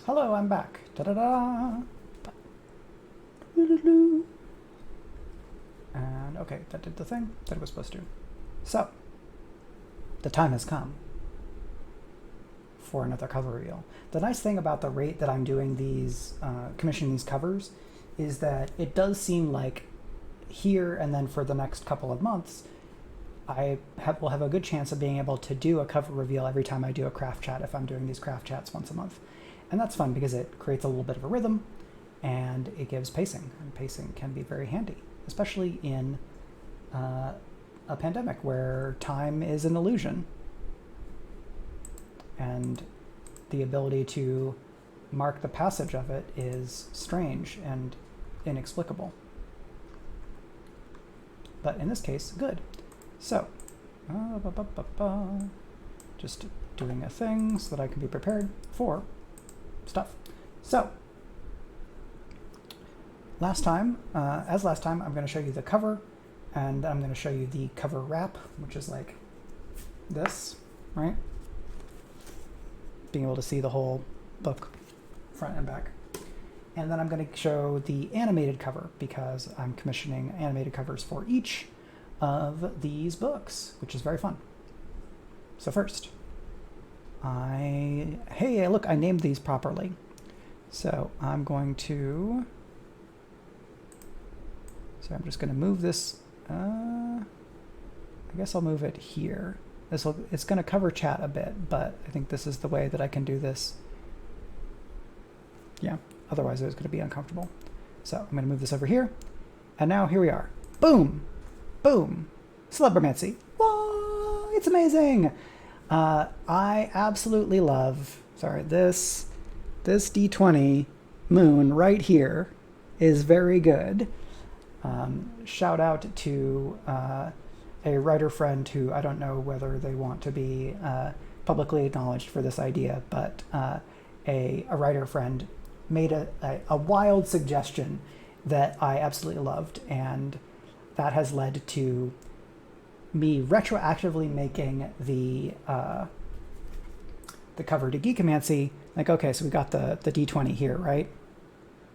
Hello, I'm back. Da-da-da. And okay, that did the thing that it was supposed to. So, the time has come for another cover reveal. The nice thing about the rate that I'm doing these, commissioning these covers, is that it does seem like here and then for the next couple of months, will have a good chance of being able to do a cover reveal every time I do a craft chat if I'm doing these craft chats once a month. And that's fun because it creates a little bit of a rhythm and it gives pacing. And pacing can be very handy, especially in a pandemic where time is an illusion. And the ability to mark the passage of it is strange and inexplicable. But in this case, good. So, just doing a thing so that I can be prepared for stuff. So, last time, I'm going to show you the cover, and I'm going to show you the cover wrap, which is like this, right? Being able to see the whole book, front and back. And then I'm going to show the animated cover because I'm commissioning animated covers for each of these books, which is very fun. So first, hey, look, I named these properly. So I'm going to, I'm just going to move this, I guess I'll move it here. It's going to cover chat a bit, but I think this is the way that I can do this. Yeah, otherwise it was going to be uncomfortable. So I'm going to move this over here. And now here we are. Boom! Boom! Celebromancy. Whoa! It's amazing! I absolutely love, this D20 moon right here is very good. Shout out to a writer friend who I don't know whether they want to be publicly acknowledged for this idea, but a writer friend made a wild suggestion that I absolutely loved, and that has led to me retroactively making the cover to Geekomancy. Like, okay, so we got the D20 here, right?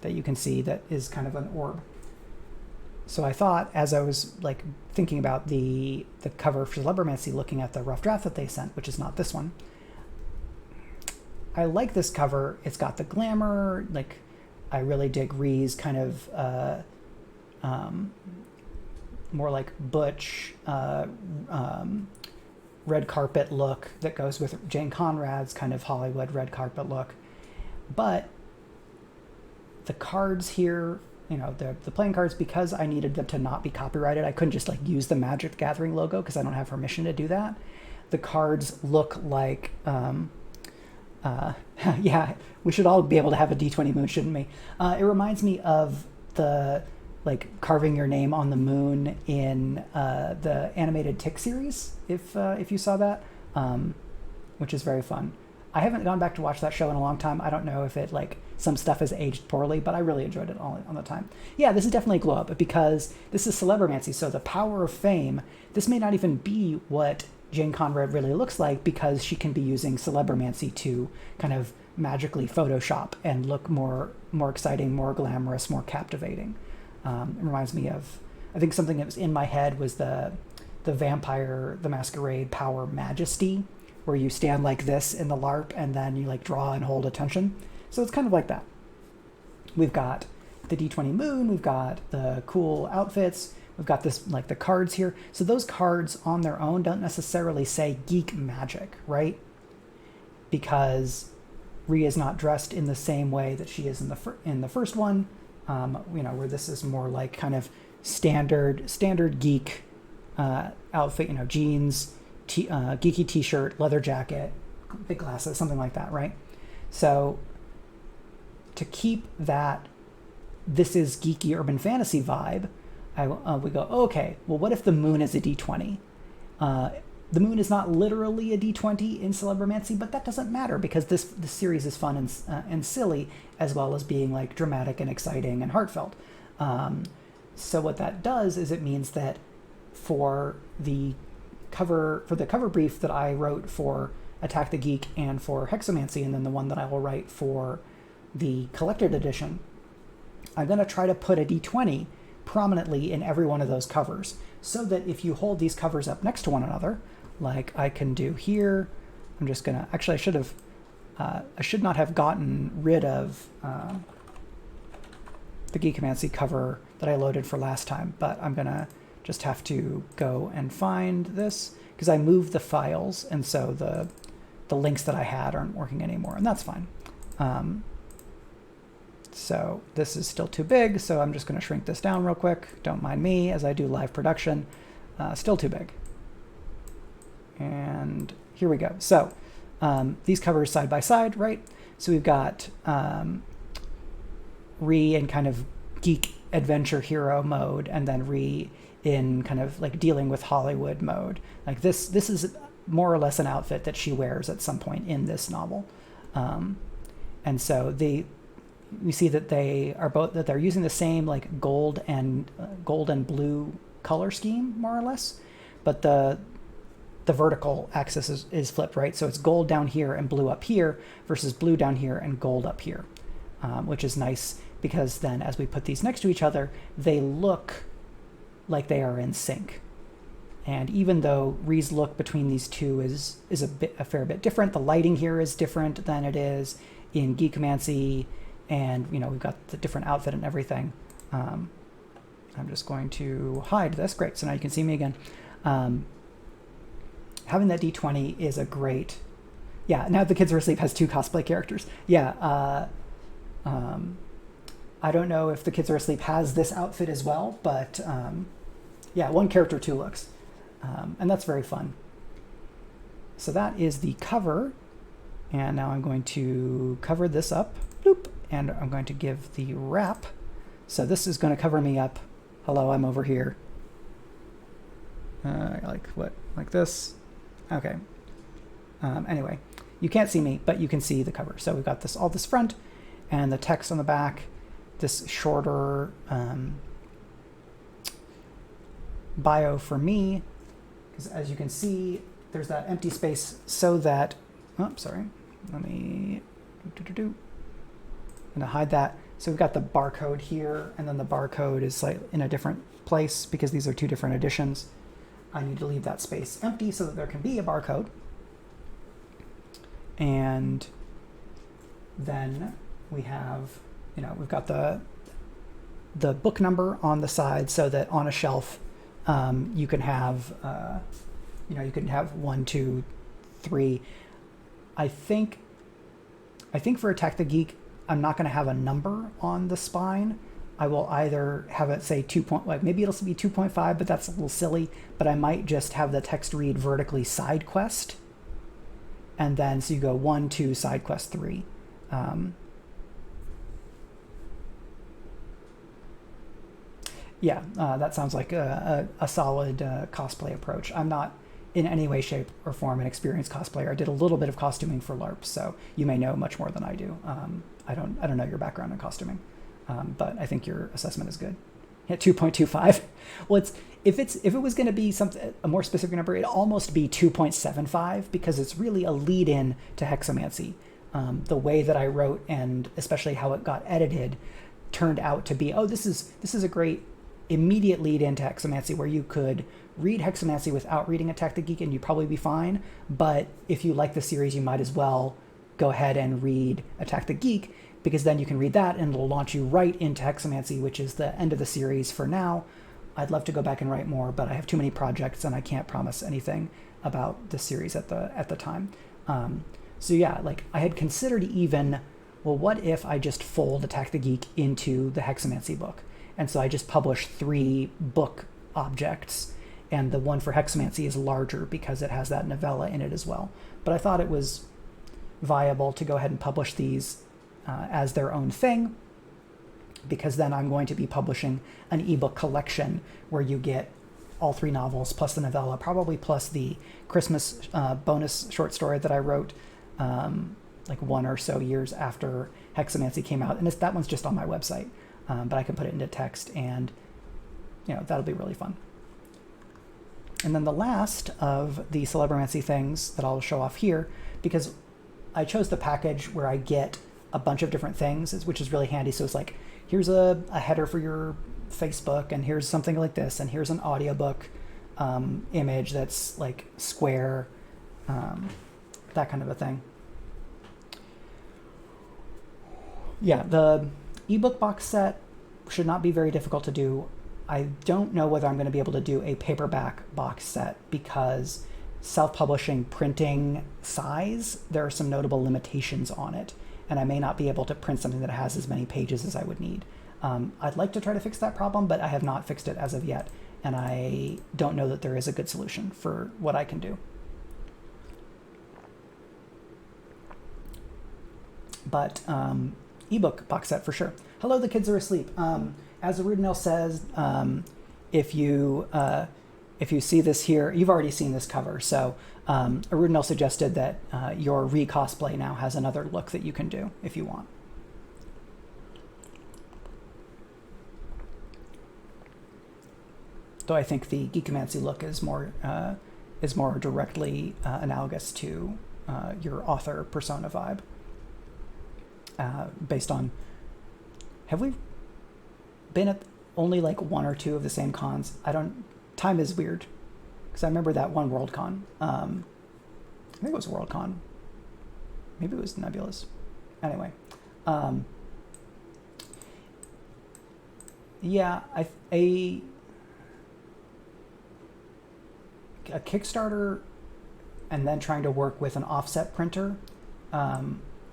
That you can see that is kind of an orb. So I thought, as I was like thinking about the cover for Celebromancy, looking at the rough draft that they sent, which is not this one, I like this cover. It's got the glamour. Like, I really dig Ree's kind of more like butch red carpet look that goes with Jane Conrad's kind of Hollywood red carpet look. But the cards here, you know, the playing cards, because I needed them to not be copyrighted, I couldn't just like use the Magic the Gathering logo because I don't have permission to do that. The cards look like, yeah, we should all be able to have a D20 moon, shouldn't we? It reminds me of the like carving your name on the moon in the animated Tick series, if you saw that, which is very fun. I haven't gone back to watch that show in a long time. I don't know if it like some stuff has aged poorly, but I really enjoyed it all on the time. Yeah, this is definitely a glow up because this is Celebromancy, so the power of fame. This may not even be what Jane Conrad really looks like because she can be using Celebromancy to kind of magically Photoshop and look more exciting, more glamorous, more captivating. It reminds me of, I think something that was in my head was the Vampire the Masquerade Power Majesty, where you stand like this in the LARP and then you like draw and hold attention. So it's kind of like that. We've got the D20 moon, we've got the cool outfits, we've got this like the cards here. So those cards on their own don't necessarily say geek magic, right? Because Rhea is not dressed in the same way that she is in the first one. You know, where this is more like kind of standard geek outfit, you know, jeans, geeky t-shirt, leather jacket, big glasses, something like that, right? So to keep that this is geeky urban fantasy vibe, we go, okay, well, what if the moon is a D20? The moon is not literally a D20 in Celebromancy, but that doesn't matter because this series is fun and silly, as well as being like dramatic and exciting and heartfelt. So what that does is it means that for the cover brief that I wrote for Attack the Geek and for Hexomancy, and then the one that I will write for the collected edition, I'm going to try to put a D20 prominently in every one of those covers, so that if you hold these covers up next to one another, like I can do here, I'm just going to, actually I should not have gotten rid of the Geekomancy cover that I loaded for last time, but I'm going to just have to go and find this, because I moved the files, and so the links that I had aren't working anymore, and that's fine. So this is still too big, so I'm just going to shrink this down real quick. Don't mind me as I do live production. Still too big. And here we go. So these covers side by side, right? So we've got Ree in kind of geek adventure hero mode, and then Ree in kind of like dealing with Hollywood mode. Like this is more or less an outfit that she wears at some point in this novel. And so we see that they're using the same like gold and blue color scheme, more or less, but the vertical axis is flipped, right? So it's gold down here and blue up here versus blue down here and gold up here, which is nice because then as we put these next to each other, they look like they are in sync. And even though Ree's look between these two is a fair bit different, the lighting here is different than it is in Geekomancy, and we've got the different outfit and everything. I'm just going to hide this. Great, so now you can see me again. Having that D20 is a great, now The Kids Are Asleep has 2 cosplay characters. I don't know if The Kids Are Asleep has this outfit as well, but 1 character, 2 looks. And that's very fun. So that is the cover. And now I'm going to cover this up. Bloop. And I'm going to give the wrap. So this is going to cover me up. Hello, I'm over here. Like this? Okay. Anyway, you can't see me, but you can see the cover. So we've got all this front and the text on the back, this shorter bio for me, because as you can see, there's that empty space so that, let me, I'm gonna hide that. So we've got the barcode here, and then the barcode is in a different place because these are 2 different editions. I need to leave that space empty so that there can be a barcode. And then we have, we've got the book number on the side so that on a shelf you can have, you can have 1, 2, 3. I think for Attack the Geek, I'm not going to have a number on the spine. I will either have it say maybe it'll be 2.5, but that's a little silly. But I might just have the text read vertically side quest, and then so you go 1, 2, side quest 3. That sounds like a solid cosplay approach. I'm not in any way, shape, or form an experienced cosplayer. I did a little bit of costuming for LARP, so you may know much more than I do. I don't know your background in costuming, but I think your assessment is good. 2.25. Well, if it was going to be a more specific number, it'd almost be 2.75 because it's really a lead-in to Hexomancy. The way that I wrote and especially how it got edited turned out to be, this is a great immediate lead into Hexomancy where you could read Hexomancy without reading Attack the Geek and you'd probably be fine. But if you like the series, you might as well go ahead and read Attack the Geek, because then you can read that and it'll launch you right into Hexomancy, which is the end of the series for now. I'd love to go back and write more, but I have too many projects and I can't promise anything about the series at the time. I had considered even, what if I just fold Attack the Geek into the Hexomancy book? And so I just publish 3 book objects, and the one for Hexomancy is larger because it has that novella in it as well. But I thought it was viable to go ahead and publish these as their own thing, because then I'm going to be publishing an ebook collection where you get all 3 novels plus the novella, probably plus the Christmas bonus short story that I wrote 1 or so years after Hexomancy came out. And that one's just on my website, but I can put it into text, and that'll be really fun. And then the last of the Celebromancy things that I'll show off here, because I chose the package where I get a bunch of different things, which is really handy. So it's like, here's a header for your Facebook, and here's something like this, and here's an audiobook image that's like square, that kind of a thing. Yeah, the ebook box set should not be very difficult to do. I don't know whether I'm going to be able to do a paperback box set because self-publishing printing size, there are some notable limitations on it, and I may not be able to print something that has as many pages as I would need. I'd like to try to fix that problem, but I have not fixed it as of yet, and I don't know that there is a good solution for what I can do. But ebook box set for sure. Hello, the kids are asleep. As Arudinel says, if you see this here, you've already seen this cover. So Arudinel suggested that your re-cosplay now has another look that you can do if you want. Though I think the Geekomancy look is more directly analogous to your author persona vibe. Based on, have we been at only like one or two of the same cons? Time is weird, because I remember that one Worldcon. I think it was Worldcon. Maybe it was Nebulous. Anyway, yeah, a Kickstarter and then trying to work with an offset printer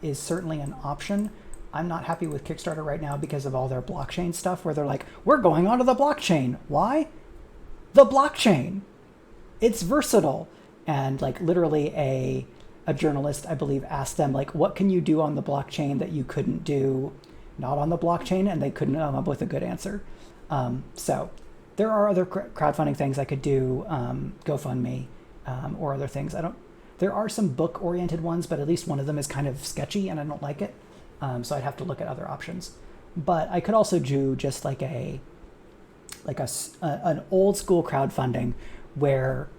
is certainly an option. I'm not happy with Kickstarter right now because of all their blockchain stuff where they're like, we're going onto the blockchain. Why? The blockchain. It's versatile. And like literally a journalist, I believe, asked them like, what can you do on the blockchain that you couldn't do not on the blockchain? And they couldn't come up with a good answer. So there are other crowdfunding things I could do, GoFundMe, or other things. There are some book-oriented ones, but at least one of them is kind of sketchy, and I don't like it. So I'd have to look at other options. But I could also do just like an old school crowdfunding where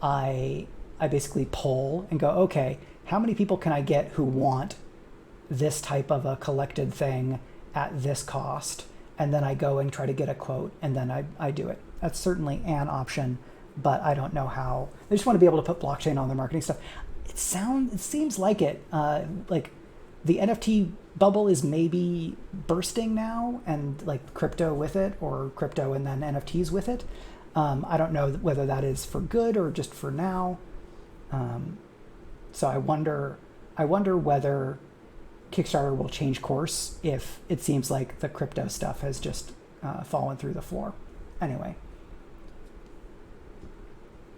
I basically poll and go, okay, how many people can I get who want this type of a collected thing at this cost? And then I go and try to get a quote, and then I do it. That's certainly an option, but I don't know how. They just want to be able to put blockchain on their marketing stuff. It seems like it. Like the NFT bubble is maybe bursting now, and like crypto with it, or crypto and then NFTs with it. I don't know whether that is for good or just for now. So I wonder whether Kickstarter will change course if it seems like the crypto stuff has just fallen through the floor. Anyway.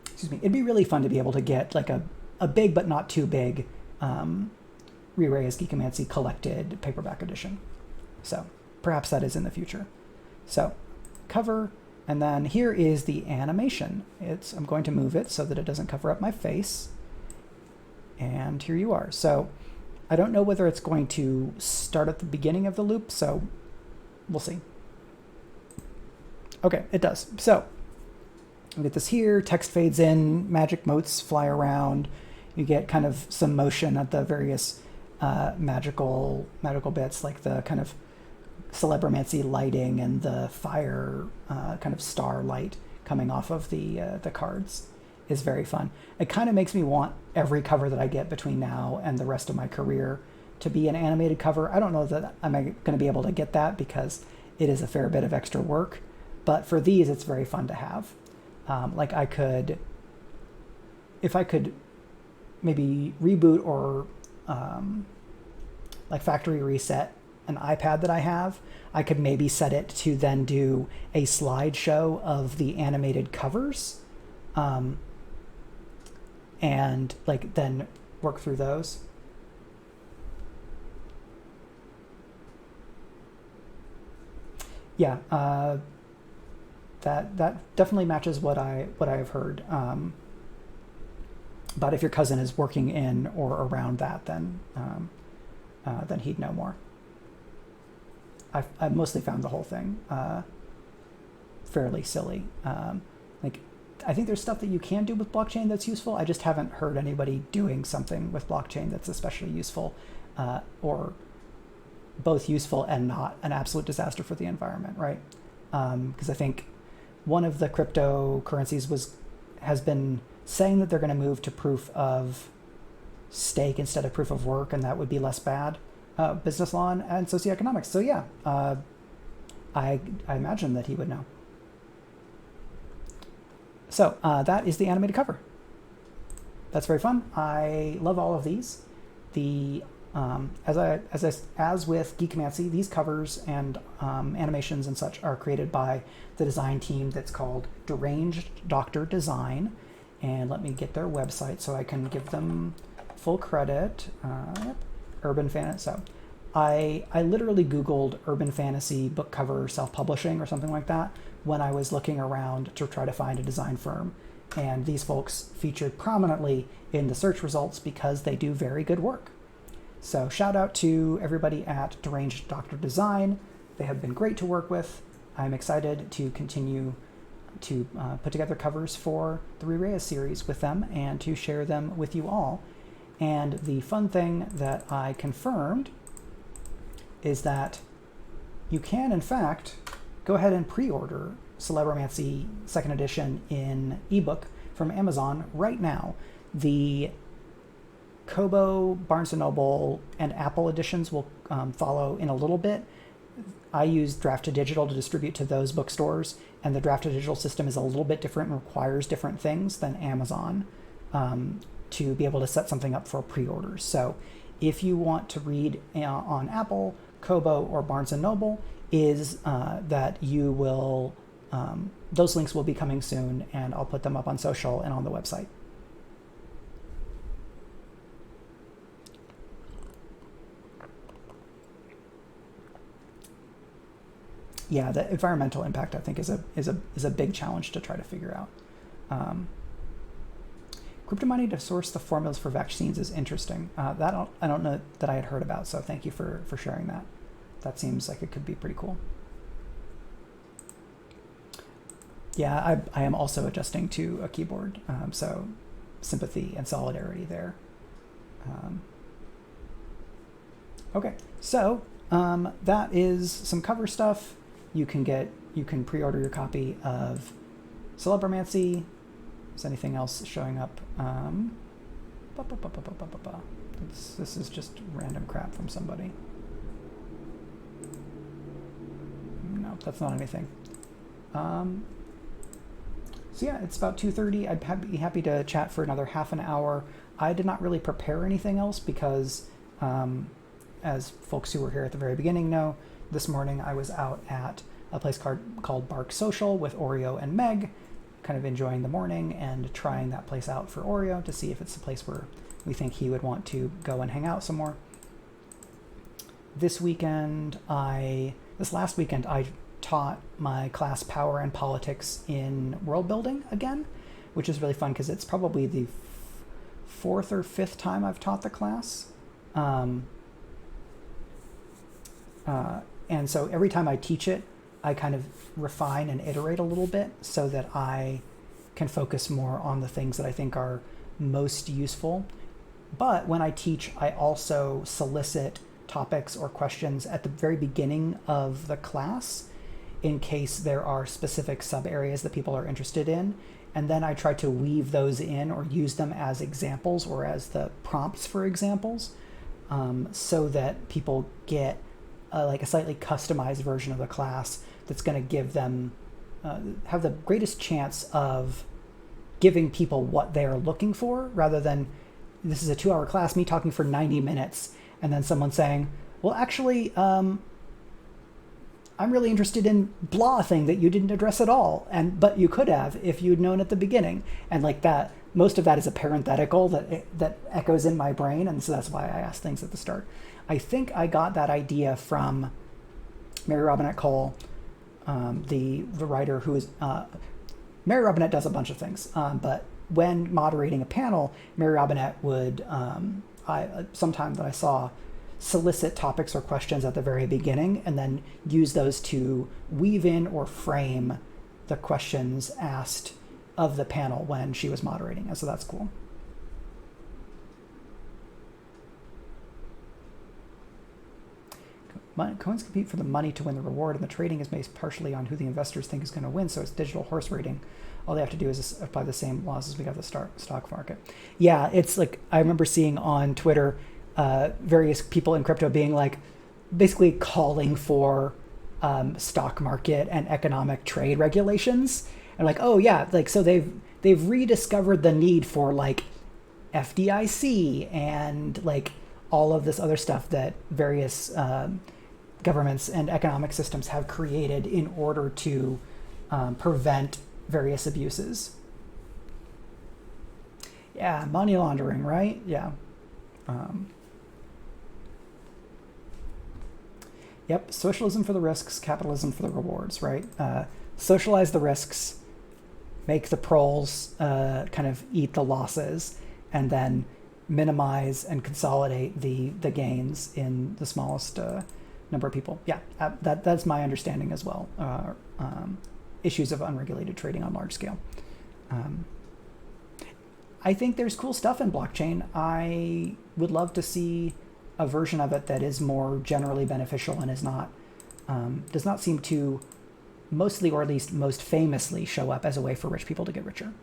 Excuse me. It'd be really fun to be able to get like a big but not too big Re-Ray's Geekomancy collected paperback edition. So perhaps that is in the future. So cover, and then here is the animation. I'm going to move it so that it doesn't cover up my face. And here you are. So I don't know whether it's going to start at the beginning of the loop, so we'll see. Okay, it does. So we get this here, text fades in, magic motes fly around. You get kind of some motion at the various magical bits, like the kind of Celebromancy lighting and the fire kind of starlight coming off of the cards is very fun. It kind of makes me want every cover that I get between now and the rest of my career to be an animated cover. I don't know that I'm going to be able to get that because it is a fair bit of extra work, but for these it's very fun to have. Like if I could maybe reboot or like factory reset an iPad that I have, I could maybe set it to then do a slideshow of the animated covers, and like then work through those. Yeah, that definitely matches what I have heard. But if your cousin is working in or around that, then he'd know more. I've mostly found the whole thing fairly silly. Like, I think there's stuff that you can do with blockchain that's useful. I just haven't heard anybody doing something with blockchain that's especially useful, or both useful and not an absolute disaster for the environment, right? Because I think one of the cryptocurrencies has been saying that they're going to move to proof of stake instead of proof of work, and that would be less bad business law and socioeconomics. So yeah, I imagine that he would know. So that is the animated cover. That's very fun. I love all of these. As with Geekomancy, these covers and animations and such are created by the design team that's called Deranged Doctor Design. And let me get their website so I can give them full credit. Urban Fantasy. So I literally Googled urban fantasy book cover self-publishing or something like that when I was looking around to try to find a design firm. And these folks featured prominently in the search results because they do very good work. So shout out to everybody at Deranged Doctor Design. They have been great to work with. I'm excited to continue to put together covers for the Re-Reyes series with them and to share them with you all. And the fun thing that I confirmed is that you can, in fact, go ahead and pre-order Celebromancy 2nd edition in ebook from Amazon right now. The Kobo, Barnes & Noble, and Apple editions will follow in a little bit. I use Draft2Digital to distribute to those bookstores, and the Draft2Digital system is a little bit different and requires different things than Amazon to be able to set something up for pre-orders. So if you want to read on Apple, Kobo, or Barnes & Noble, is that you will, those links will be coming soon, and I'll put them up on social and on the website. Yeah, the environmental impact, I think, is a big challenge to try to figure out. Crypto mining to source the formulas for vaccines is interesting. I don't know that I had heard about, so thank you for sharing that. That seems like it could be pretty cool. Yeah, I am also adjusting to a keyboard, so sympathy and solidarity there. Okay, so that is some cover stuff. You can pre-order your copy of Celebromancy. Is anything else showing up? This is just random crap from somebody. No, that's not anything. So yeah, it's about 2:30. I'd be happy to chat for another half an hour. I did not really prepare anything else because, as folks who were here at the very beginning know, this morning I was out at a place called Bark Social with Oreo and Meg, kind of enjoying the morning and trying that place out for Oreo to see if it's a place where we think he would want to go and hang out some more. This last weekend, I taught my class Power and Politics in World Building again, which is really fun because it's probably the fourth or fifth time I've taught the class. And so every time I teach it, I kind of refine and iterate a little bit so that I can focus more on the things that I think are most useful. But when I teach, I also solicit topics or questions at the very beginning of the class in case there are specific sub areas that people are interested in. And then I try to weave those in or use them as examples or as the prompts for examples so that people get like a slightly customized version of the class that's going to give them, have the greatest chance of giving people what they're looking for, rather than this is a 2-hour class, me talking for 90 minutes, and then someone saying, well, actually, I'm really interested in blah thing that you didn't address at all, but you could have if you'd known at the beginning. And like that, most of that is a parenthetical that echoes in my brain, and so that's why I ask things at the start. I think I got that idea from Mary Robinette Cole, the writer who is... Mary Robinette does a bunch of things, but when moderating a panel, Mary Robinette would, sometime that I saw, solicit topics or questions at the very beginning and then use those to weave in or frame the questions asked of the panel when she was moderating. And so that's cool. coins compete for the money to win the reward, and the trading is based partially on who the investors think is going to win. So it's digital horse racing. All they have to do is apply the same laws as we got the stock market. Yeah, it's like I remember seeing on Twitter various people in crypto being like, basically calling for stock market and economic trade regulations, and like, oh yeah, like so they've rediscovered the need for like FDIC and like all of this other stuff that various governments and economic systems have created in order to prevent various abuses. Yeah, money laundering, right? Yeah. Yep, socialism for the risks, capitalism for the rewards, right? Socialize the risks, make the proles kind of eat the losses, and then minimize and consolidate the gains in the smallest number of people. Yeah, that's my understanding as well. Issues of unregulated trading on large scale. I think there's cool stuff in blockchain. I would love to see a version of it that is more generally beneficial and is not does not seem to mostly, or at least most famously, show up as a way for rich people to get richer.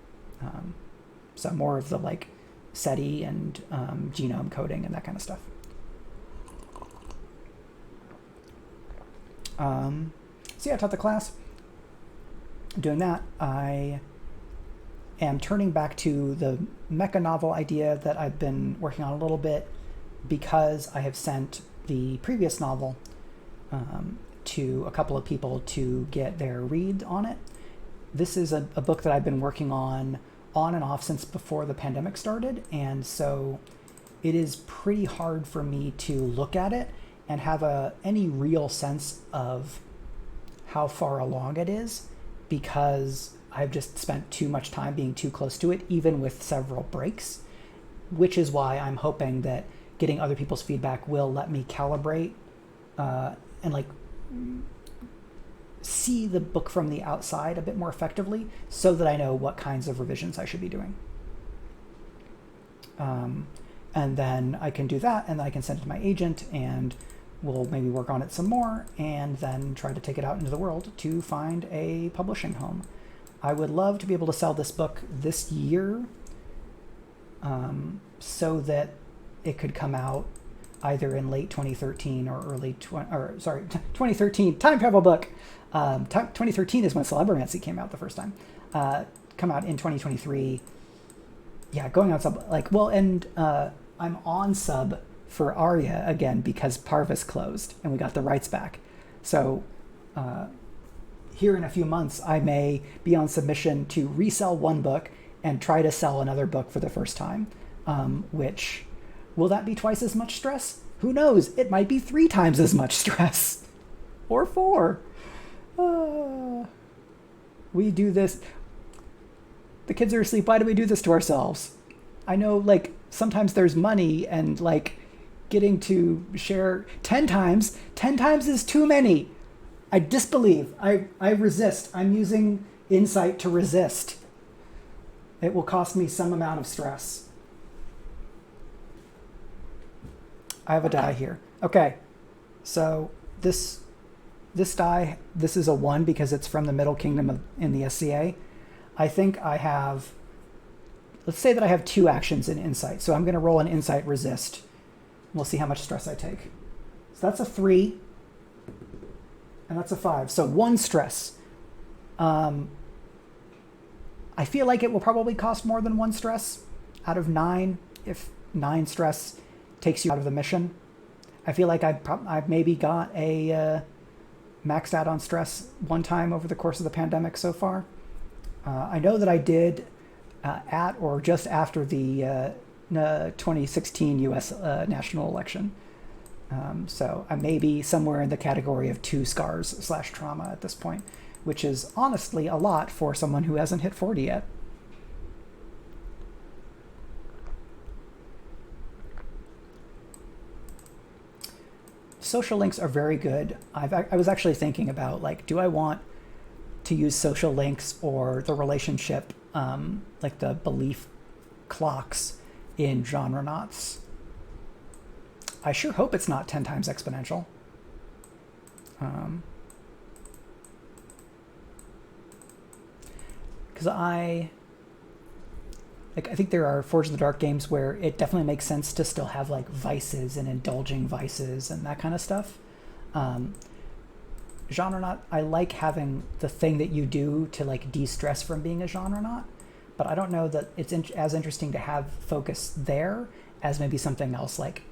So more of the like SETI and genome coding and that kind of stuff. So yeah, I taught the class. Doing that, I am turning back to the mecha novel idea that I've been working on a little bit, because I have sent the previous novel to a couple of people to get their read on it. This is a book that I've been working on and off since before the pandemic started, and so it is pretty hard for me to look at it and have any real sense of how far along it is, because I've just spent too much time being too close to it, even with several breaks, which is why I'm hoping that getting other people's feedback will let me calibrate and like see the book from the outside a bit more effectively, so that I know what kinds of revisions I should be doing. And then I can do that, and then I can send it to my agent, and we'll maybe work on it some more, and then try to take it out into the world to find a publishing home. I would love to be able to sell this book this year, so that it could come out either in late 2013 or 2013, time travel book. 2013 is when Celebromancy came out the first time. Come out in 2023. Yeah, going on sub, like, well, and I'm on sub for Arya again because Parvis closed and we got the rights back. So here in a few months, I may be on submission to resell one book and try to sell another book for the first time, which, will that be twice as much stress? Who knows? It might be 3 times as much stress. Or 4. We do this. The kids are asleep. Why do we do this to ourselves? I know, like, sometimes there's money, and, like, getting to share 10 times. 10 times is too many. I disbelieve. I resist. I'm using insight to resist. It will cost me some amount of stress. I have a die here. Okay, so this die, this is a 1 because it's from the Middle Kingdom in the SCA. I think I have, let's say that I have 2 actions in insight. So I'm going to roll an insight resist. We'll see how much stress I take. So that's a 3, and that's a 5. So 1 stress. I feel like it will probably cost more than 1 stress out of 9, if 9 stress takes you out of the mission. I feel like I've maybe got a maxed out on stress 1 time over the course of the pandemic so far. I know that I did at or just after the 2016 U.S. national election. So I may be somewhere in the category of 2 scars/trauma at this point, which is honestly a lot for someone who hasn't hit 40 yet. Social links are very good. I was actually thinking about, like, do I want to use social links or the relationship, like the belief clocks in genre knots? I sure hope it's not 10 times exponential. Because I think there are Forge in the Dark games where it definitely makes sense to still have like vices and indulging vices and that kind of stuff. Genre I like having the thing that you do to like de-stress from being a genre, but I don't know that it's as interesting to have focus there as maybe something else like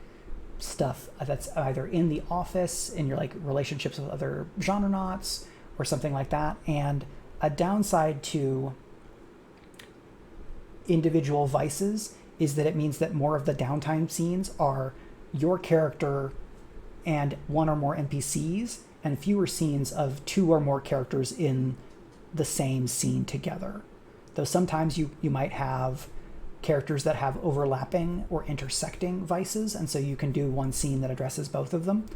stuff that's either in the office, in your like relationships with other genre-nauts or something like that. And a downside to individual vices is that it means that more of the downtime scenes are your character and one or more NPCs, and fewer scenes of two or more characters in the same scene together. Though sometimes you might have characters that have overlapping or intersecting vices, and so you can do one scene that addresses both of them.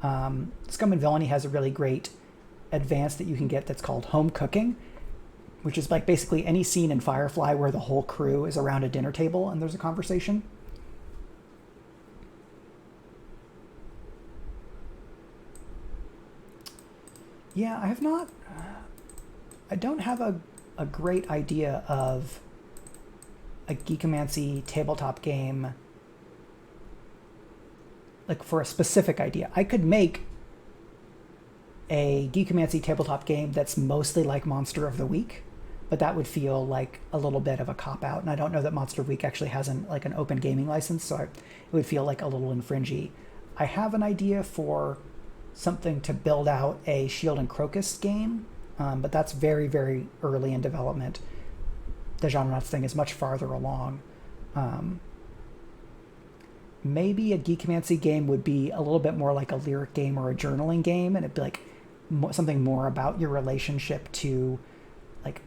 Scum and Villainy has a really great advance that you can get that's called home cooking, which is like basically any scene in Firefly where the whole crew is around a dinner table and there's a conversation. Yeah, I don't have a great idea of a Geekomancy tabletop game, like for a specific idea. I could make a Geekomancy tabletop game that's mostly like Monster of the Week, but that would feel like a little bit of a cop-out, and I don't know that Monster of the Week actually has an open gaming license, so it would feel like a little infringy. I have an idea for something to build out a Shield and Crocus game, but that's very, very early in development. The genre thing is much farther along. Maybe a Geekomancy game would be a little bit more like a lyric game or a journaling game, and it'd be like something more about your relationship to like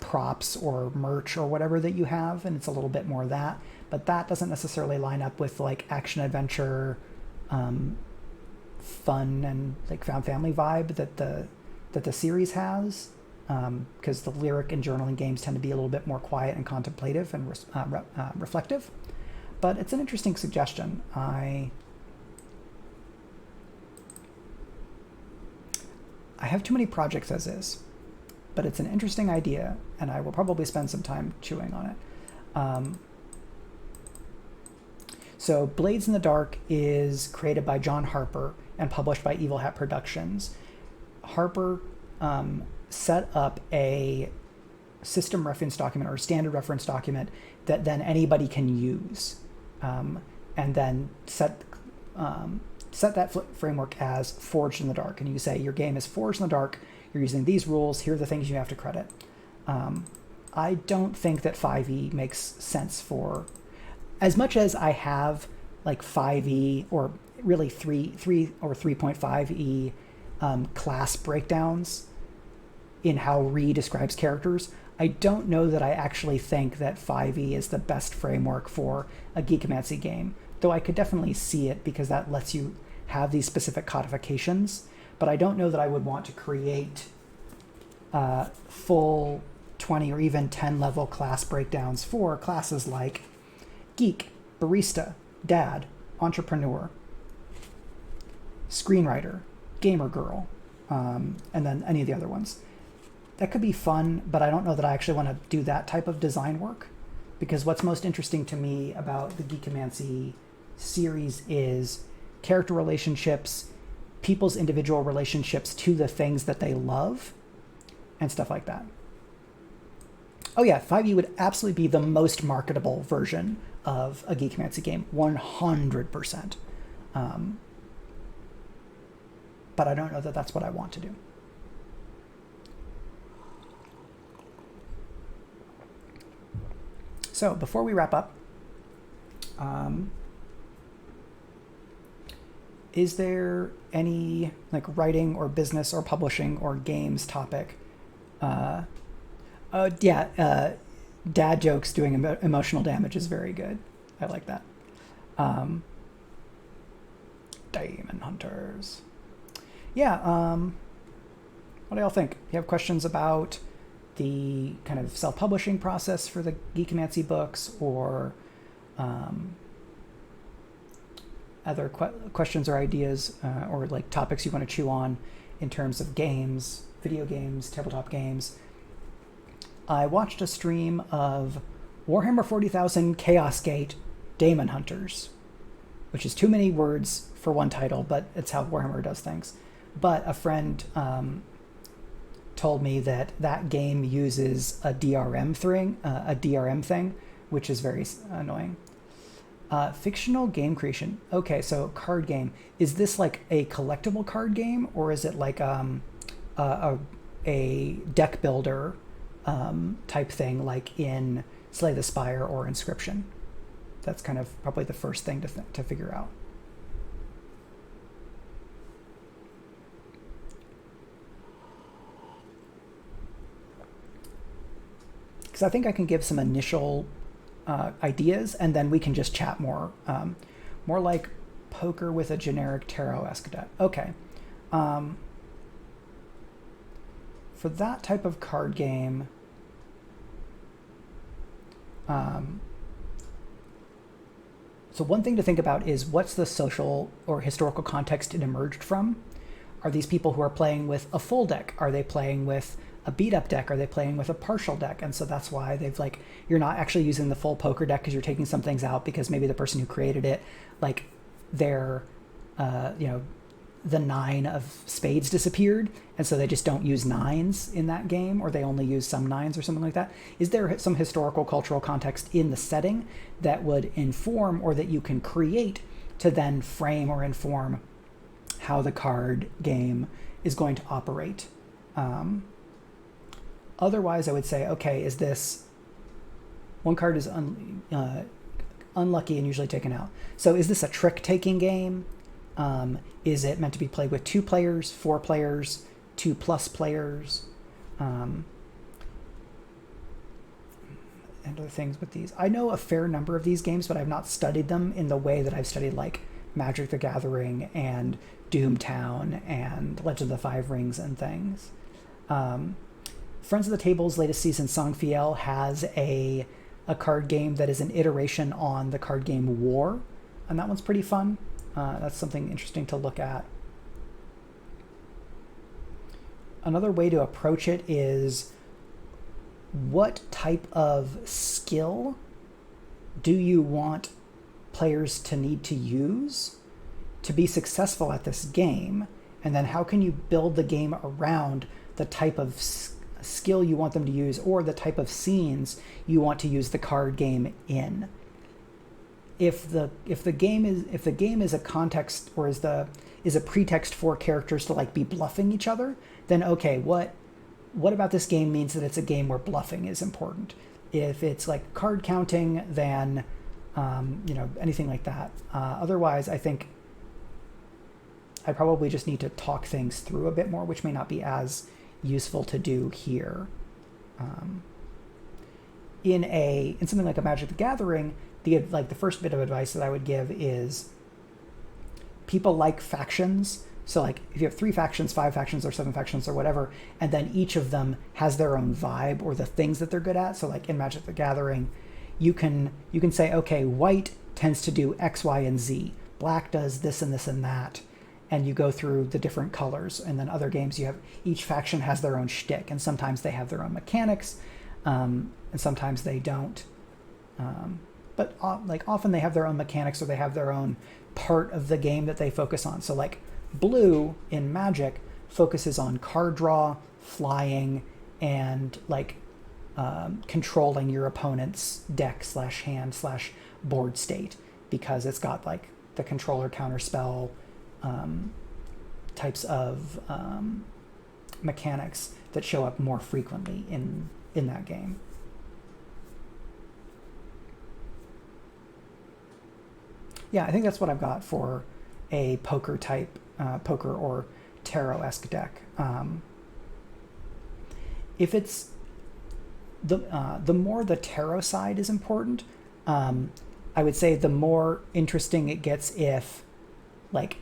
props or merch or whatever that you have, and it's a little bit more of that. But that doesn't necessarily line up with like action adventure, fun and like found family vibe that the series has, because the lyric and journaling games tend to be a little bit more quiet and contemplative and reflective. But it's an interesting suggestion. I have too many projects as is, but it's an interesting idea, and I will probably spend some time chewing on it. So Blades in the Dark is created by John Harper and published by Evil Hat Productions. Harper set up a system reference document or standard reference document that then anybody can use, and then set that framework as Forged in the Dark. And you say your game is Forged in the Dark, you're using these rules, here are the things you have to credit. I don't think that 5e makes sense for, as much as I have like 5e or really 3 or 3.5e class breakdowns in how Ree describes characters. I don't know that I actually think that 5e is the best framework for a Geekomancy game, though I could definitely see it because that lets you have these specific codifications, but I don't know that I would want to create full 20 or even 10 level class breakdowns for classes like Geek, Barista, Dad, Entrepreneur, Screenwriter, Gamer Girl, and then any of the other ones. That could be fun, but I don't know that I actually want to do that type of design work, because what's most interesting to me about the Geekomancy series is character relationships, people's individual relationships to the things that they love, and stuff like that. Oh yeah, 5e would absolutely be the most marketable version of a Geekomancy game, 100%. But I don't know that that's what I want to do. So before we wrap up, is there any like writing or business or publishing or games topic? Dad jokes doing emotional damage is very good. I like that. Demon Hunters. Yeah, what do y'all think? You have questions about the kind of self-publishing process for the Geekomancy books, or other questions or ideas or like topics you want to chew on in terms of games, video games, tabletop games, I watched a stream of Warhammer 40,000 Chaos Gate Daemon Hunters, which is too many words for one title, but it's how Warhammer does things. But a friend told me that that game uses a DRM thing, which is very annoying. Fictional game creation. Okay, so card game. Is this like a collectible card game, or is it like a deck builder type thing, like in Slay the Spire or Inscription? That's kind of probably the first thing to figure out. Because I think I can give some initial ideas, and then we can just chat more. More like poker with a generic tarot-esque deck. Okay. For that type of card game, so one thing to think about is what's the social or historical context it emerged from? Are these people who are playing with a full deck? Are they playing with a beat up deck? Are they playing with a partial deck? And so that's why they've like, you're not actually using the full poker deck because you're taking some things out because maybe the person who created it, like their, the 9 of spades disappeared. And so they just don't use 9s in that game, or they only use some 9s or something like that. Is there some historical cultural context in the setting that would inform or that you can create to then frame or inform how the card game is going to operate? Otherwise, I would say, okay, is this one card is unlucky and usually taken out. So is this a trick-taking game? Is it meant to be played with 2 players, 4 players, 2+ players? And other things with these. I know a fair number of these games, but I've not studied them in the way that I've studied like Magic the Gathering and Doomtown and Legend of the Five Rings and things. Friends of the Table's latest season, Songfiel, has a card game that is an iteration on the card game War, and that one's pretty fun. That's something interesting to look at. Another way to approach it is, what type of skill do you want players to need to use to be successful at this game? And then how can you build the game around the type of skill you want them to use, or the type of scenes you want to use the card game in? If the game is a context, or is a pretext for characters to like be bluffing each other, then okay, what about this game means that it's a game where bluffing is important? If it's like card counting, then anything like that. Otherwise, I think I probably just need to talk things through a bit more, which may not be as useful to do here. In something like a Magic the Gathering, the first bit of advice that I would give is, people like factions. So like if you have 3 factions, 5 factions, or 7 factions, or whatever, and then each of them has their own vibe or the things that they're good at. So like in Magic the Gathering, you can say, okay, white tends to do X, Y, and Z. Black does this and this and that. And you go through the different colors. And then other games, each faction has their own shtick, and sometimes they have their own mechanics, and sometimes they don't. But often they have their own mechanics, or they have their own part of the game that they focus on. So like blue in Magic focuses on card draw, flying, and like controlling your opponent's deck / hand / board state, because it's got like the controller counterspell types of mechanics that show up more frequently in that game. Yeah, I think that's what I've got for a poker type, poker or tarot-esque deck. If it's the more the tarot side is important, I would say the more interesting it gets if, like,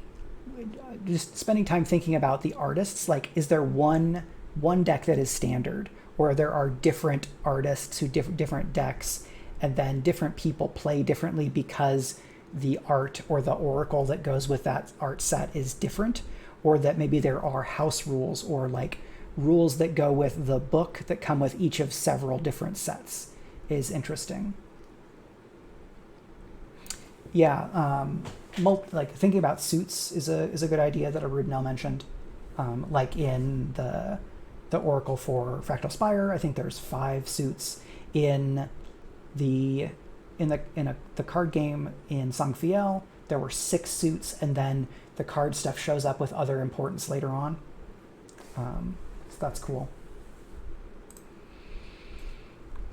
just spending time thinking about the artists. Like, is there one deck that is standard, or there are different artists who different decks, and then different people play differently because the art or the oracle that goes with that art set is different, or that maybe there are house rules or like rules that go with the book that come with each of several different sets is interesting. Yeah, like thinking about suits is a good idea that Arudnell mentioned. Like in the Oracle for Fractal Spire, I think there's 5 suits. In the card game in Sangfiel, there were 6 suits, and then the card stuff shows up with other importance later on. So that's cool.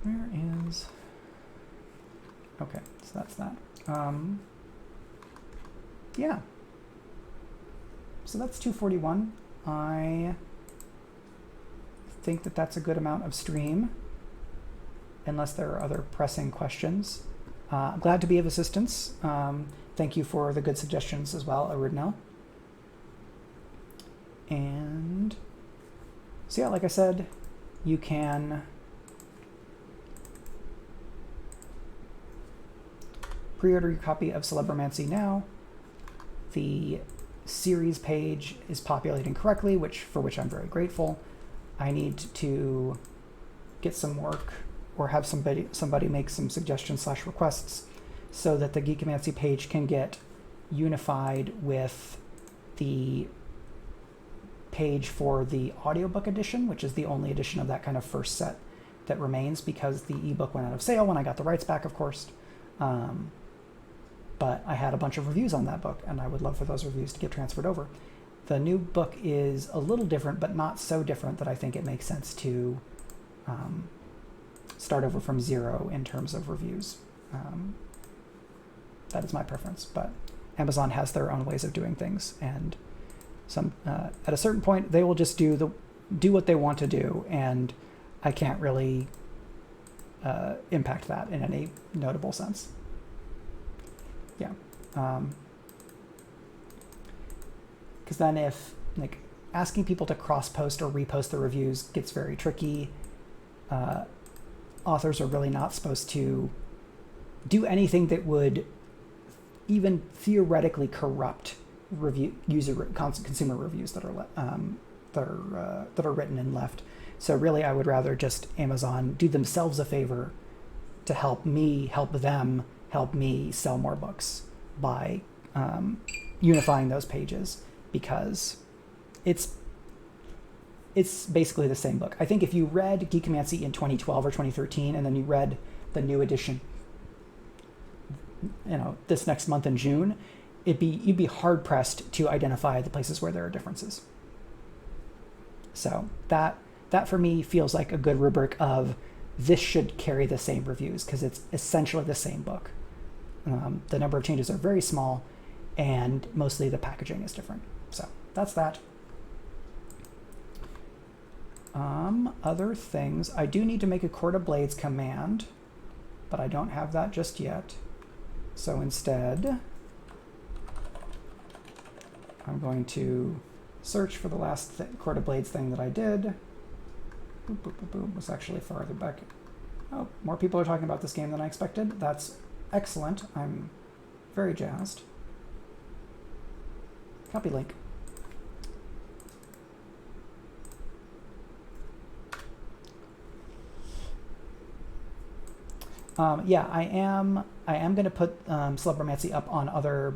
Where is... Okay, so that's that. Yeah. So that's 241. I think that that's a good amount of stream, unless there are other pressing questions. I'm glad to be of assistance. Thank you for the good suggestions as well, Arudnell. And so yeah, like I said, you can pre-order your copy of Celebromancy now. The series page is populating correctly, for which I'm very grateful. I need to get some work or have somebody make some suggestions / requests so that the Geekomancy page can get unified with the page for the audiobook edition, which is the only edition of that kind of first set that remains, because the ebook went out of sale when I got the rights back, of course. But I had a bunch of reviews on that book, and I would love for those reviews to get transferred over. The new book is a little different, but not so different that I think it makes sense to start over from 0 in terms of reviews. That is my preference, but Amazon has their own ways of doing things, and at a certain point they will just do what they want to do, and I can't really impact that in any notable sense. Yeah, because then if like asking people to cross-post or repost the reviews gets very tricky. Authors are really not supposed to do anything that would even theoretically corrupt consumer reviews that are written and left. So really, I would rather just Amazon do themselves a favor to help me sell more books by unifying those pages, because it's basically the same book. I think if you read Geekomancy in 2012 or 2013 and then you read the new edition, this next month in June, you'd be hard pressed to identify the places where there are differences. So that for me feels like a good rubric of this should carry the same reviews, because it's essentially the same book. The number of changes are very small, and mostly the packaging is different. So that's that. Other things, I do need to make a Court of Blades command, but I don't have that just yet. So instead, I'm going to search for the last Court of Blades thing that I did. Boop, boop, boop, boop. It was actually farther back. Oh, more people are talking about this game than I expected. That's excellent. I'm very jazzed. Copy link. Yeah, I am going to put Celebromancy up on other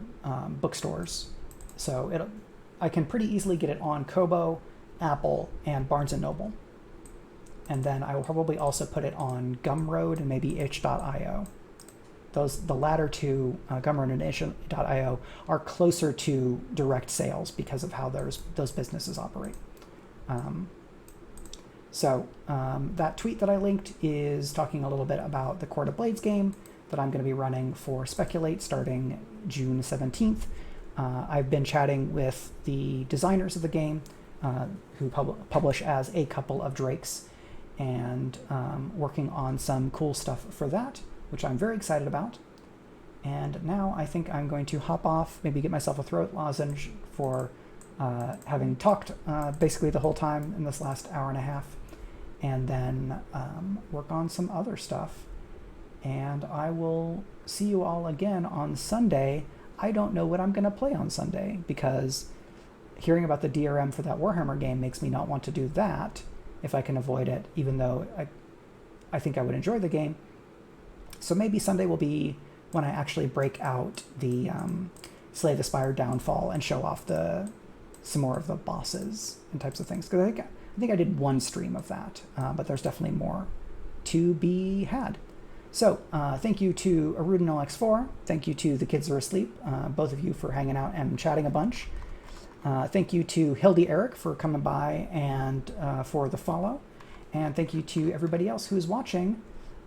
bookstores, so I can pretty easily get it on Kobo, Apple, and Barnes & Noble. And then I will probably also put it on Gumroad and maybe itch.io. The latter two, Gumroad and itch.io, are closer to direct sales because of how those businesses operate. So that tweet that I linked is talking a little bit about the Court of Blades game that I'm going to be running for Speculate starting June 17th. I've been chatting with the designers of the game who publish as A Couple of Drakes, and working on some cool stuff for that, which I'm very excited about. And now I think I'm going to hop off, maybe get myself a throat lozenge for having talked basically the whole time in this last hour and a half, and then work on some other stuff. and I will see you all again on Sunday. I don't know what I'm going to play on Sunday because hearing about the DRM for that Warhammer game makes me not want to do that if I can avoid it, even though I think I would enjoy the game. So maybe Sunday will be when I actually break out the Slay the Spire Downfall and show off some more of the bosses and types of things. Because I think I did one stream of that, but there's definitely more to be had. So thank you to ArudinLX4. Thank you to The Kids Are Asleep, both of you for hanging out and chatting a bunch. Thank you to Hildy Eric for coming by and for the follow. And thank you to everybody else who's watching.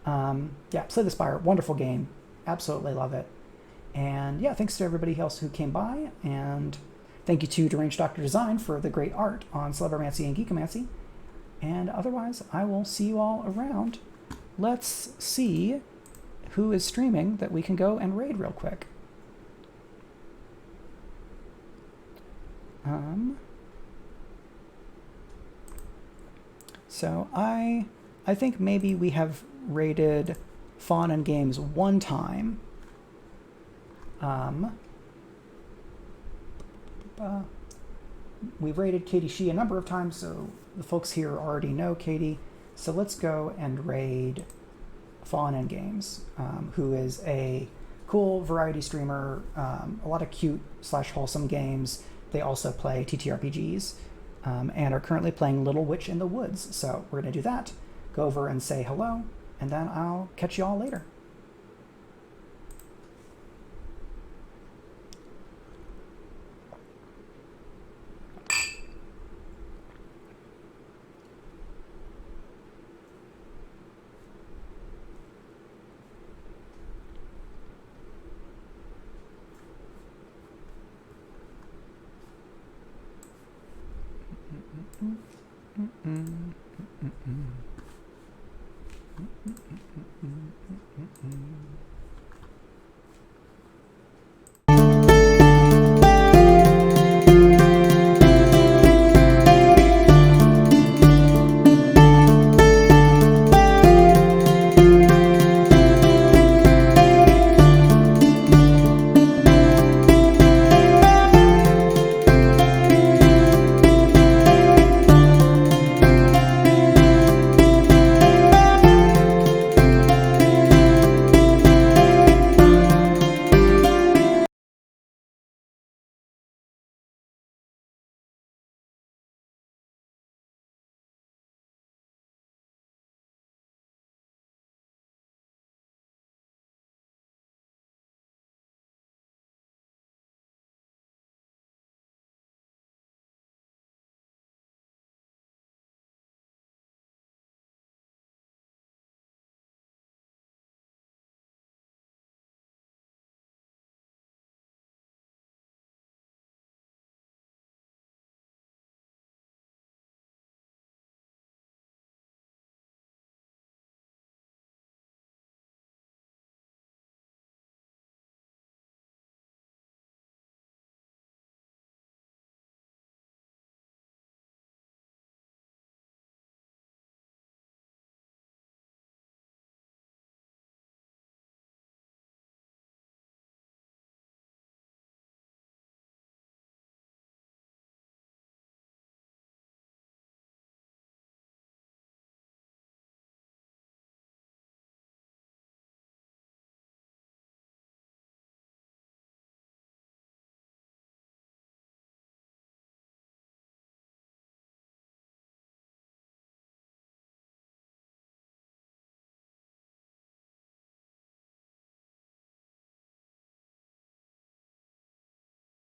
Yeah, Slay the Spire, wonderful game. Absolutely love it. And yeah, thanks to everybody else who came by. And thank you to Deranged Doctor Design for the great art on Celebromancy and Geekomancy. And otherwise, I will see you all around. Let's see who is streaming that we can go and raid real quick. So I think maybe we have raided Fawn and Games one time. We've raided Katie Shee a number of times, so the folks here already know Katie. So let's go and raid Fawn and Games, who is a cool variety streamer, a lot of cute / wholesome games. They also play TTRPGs and are currently playing Little Witch in the Woods. So we're going to do that, go over and say hello, and then I'll catch you all later.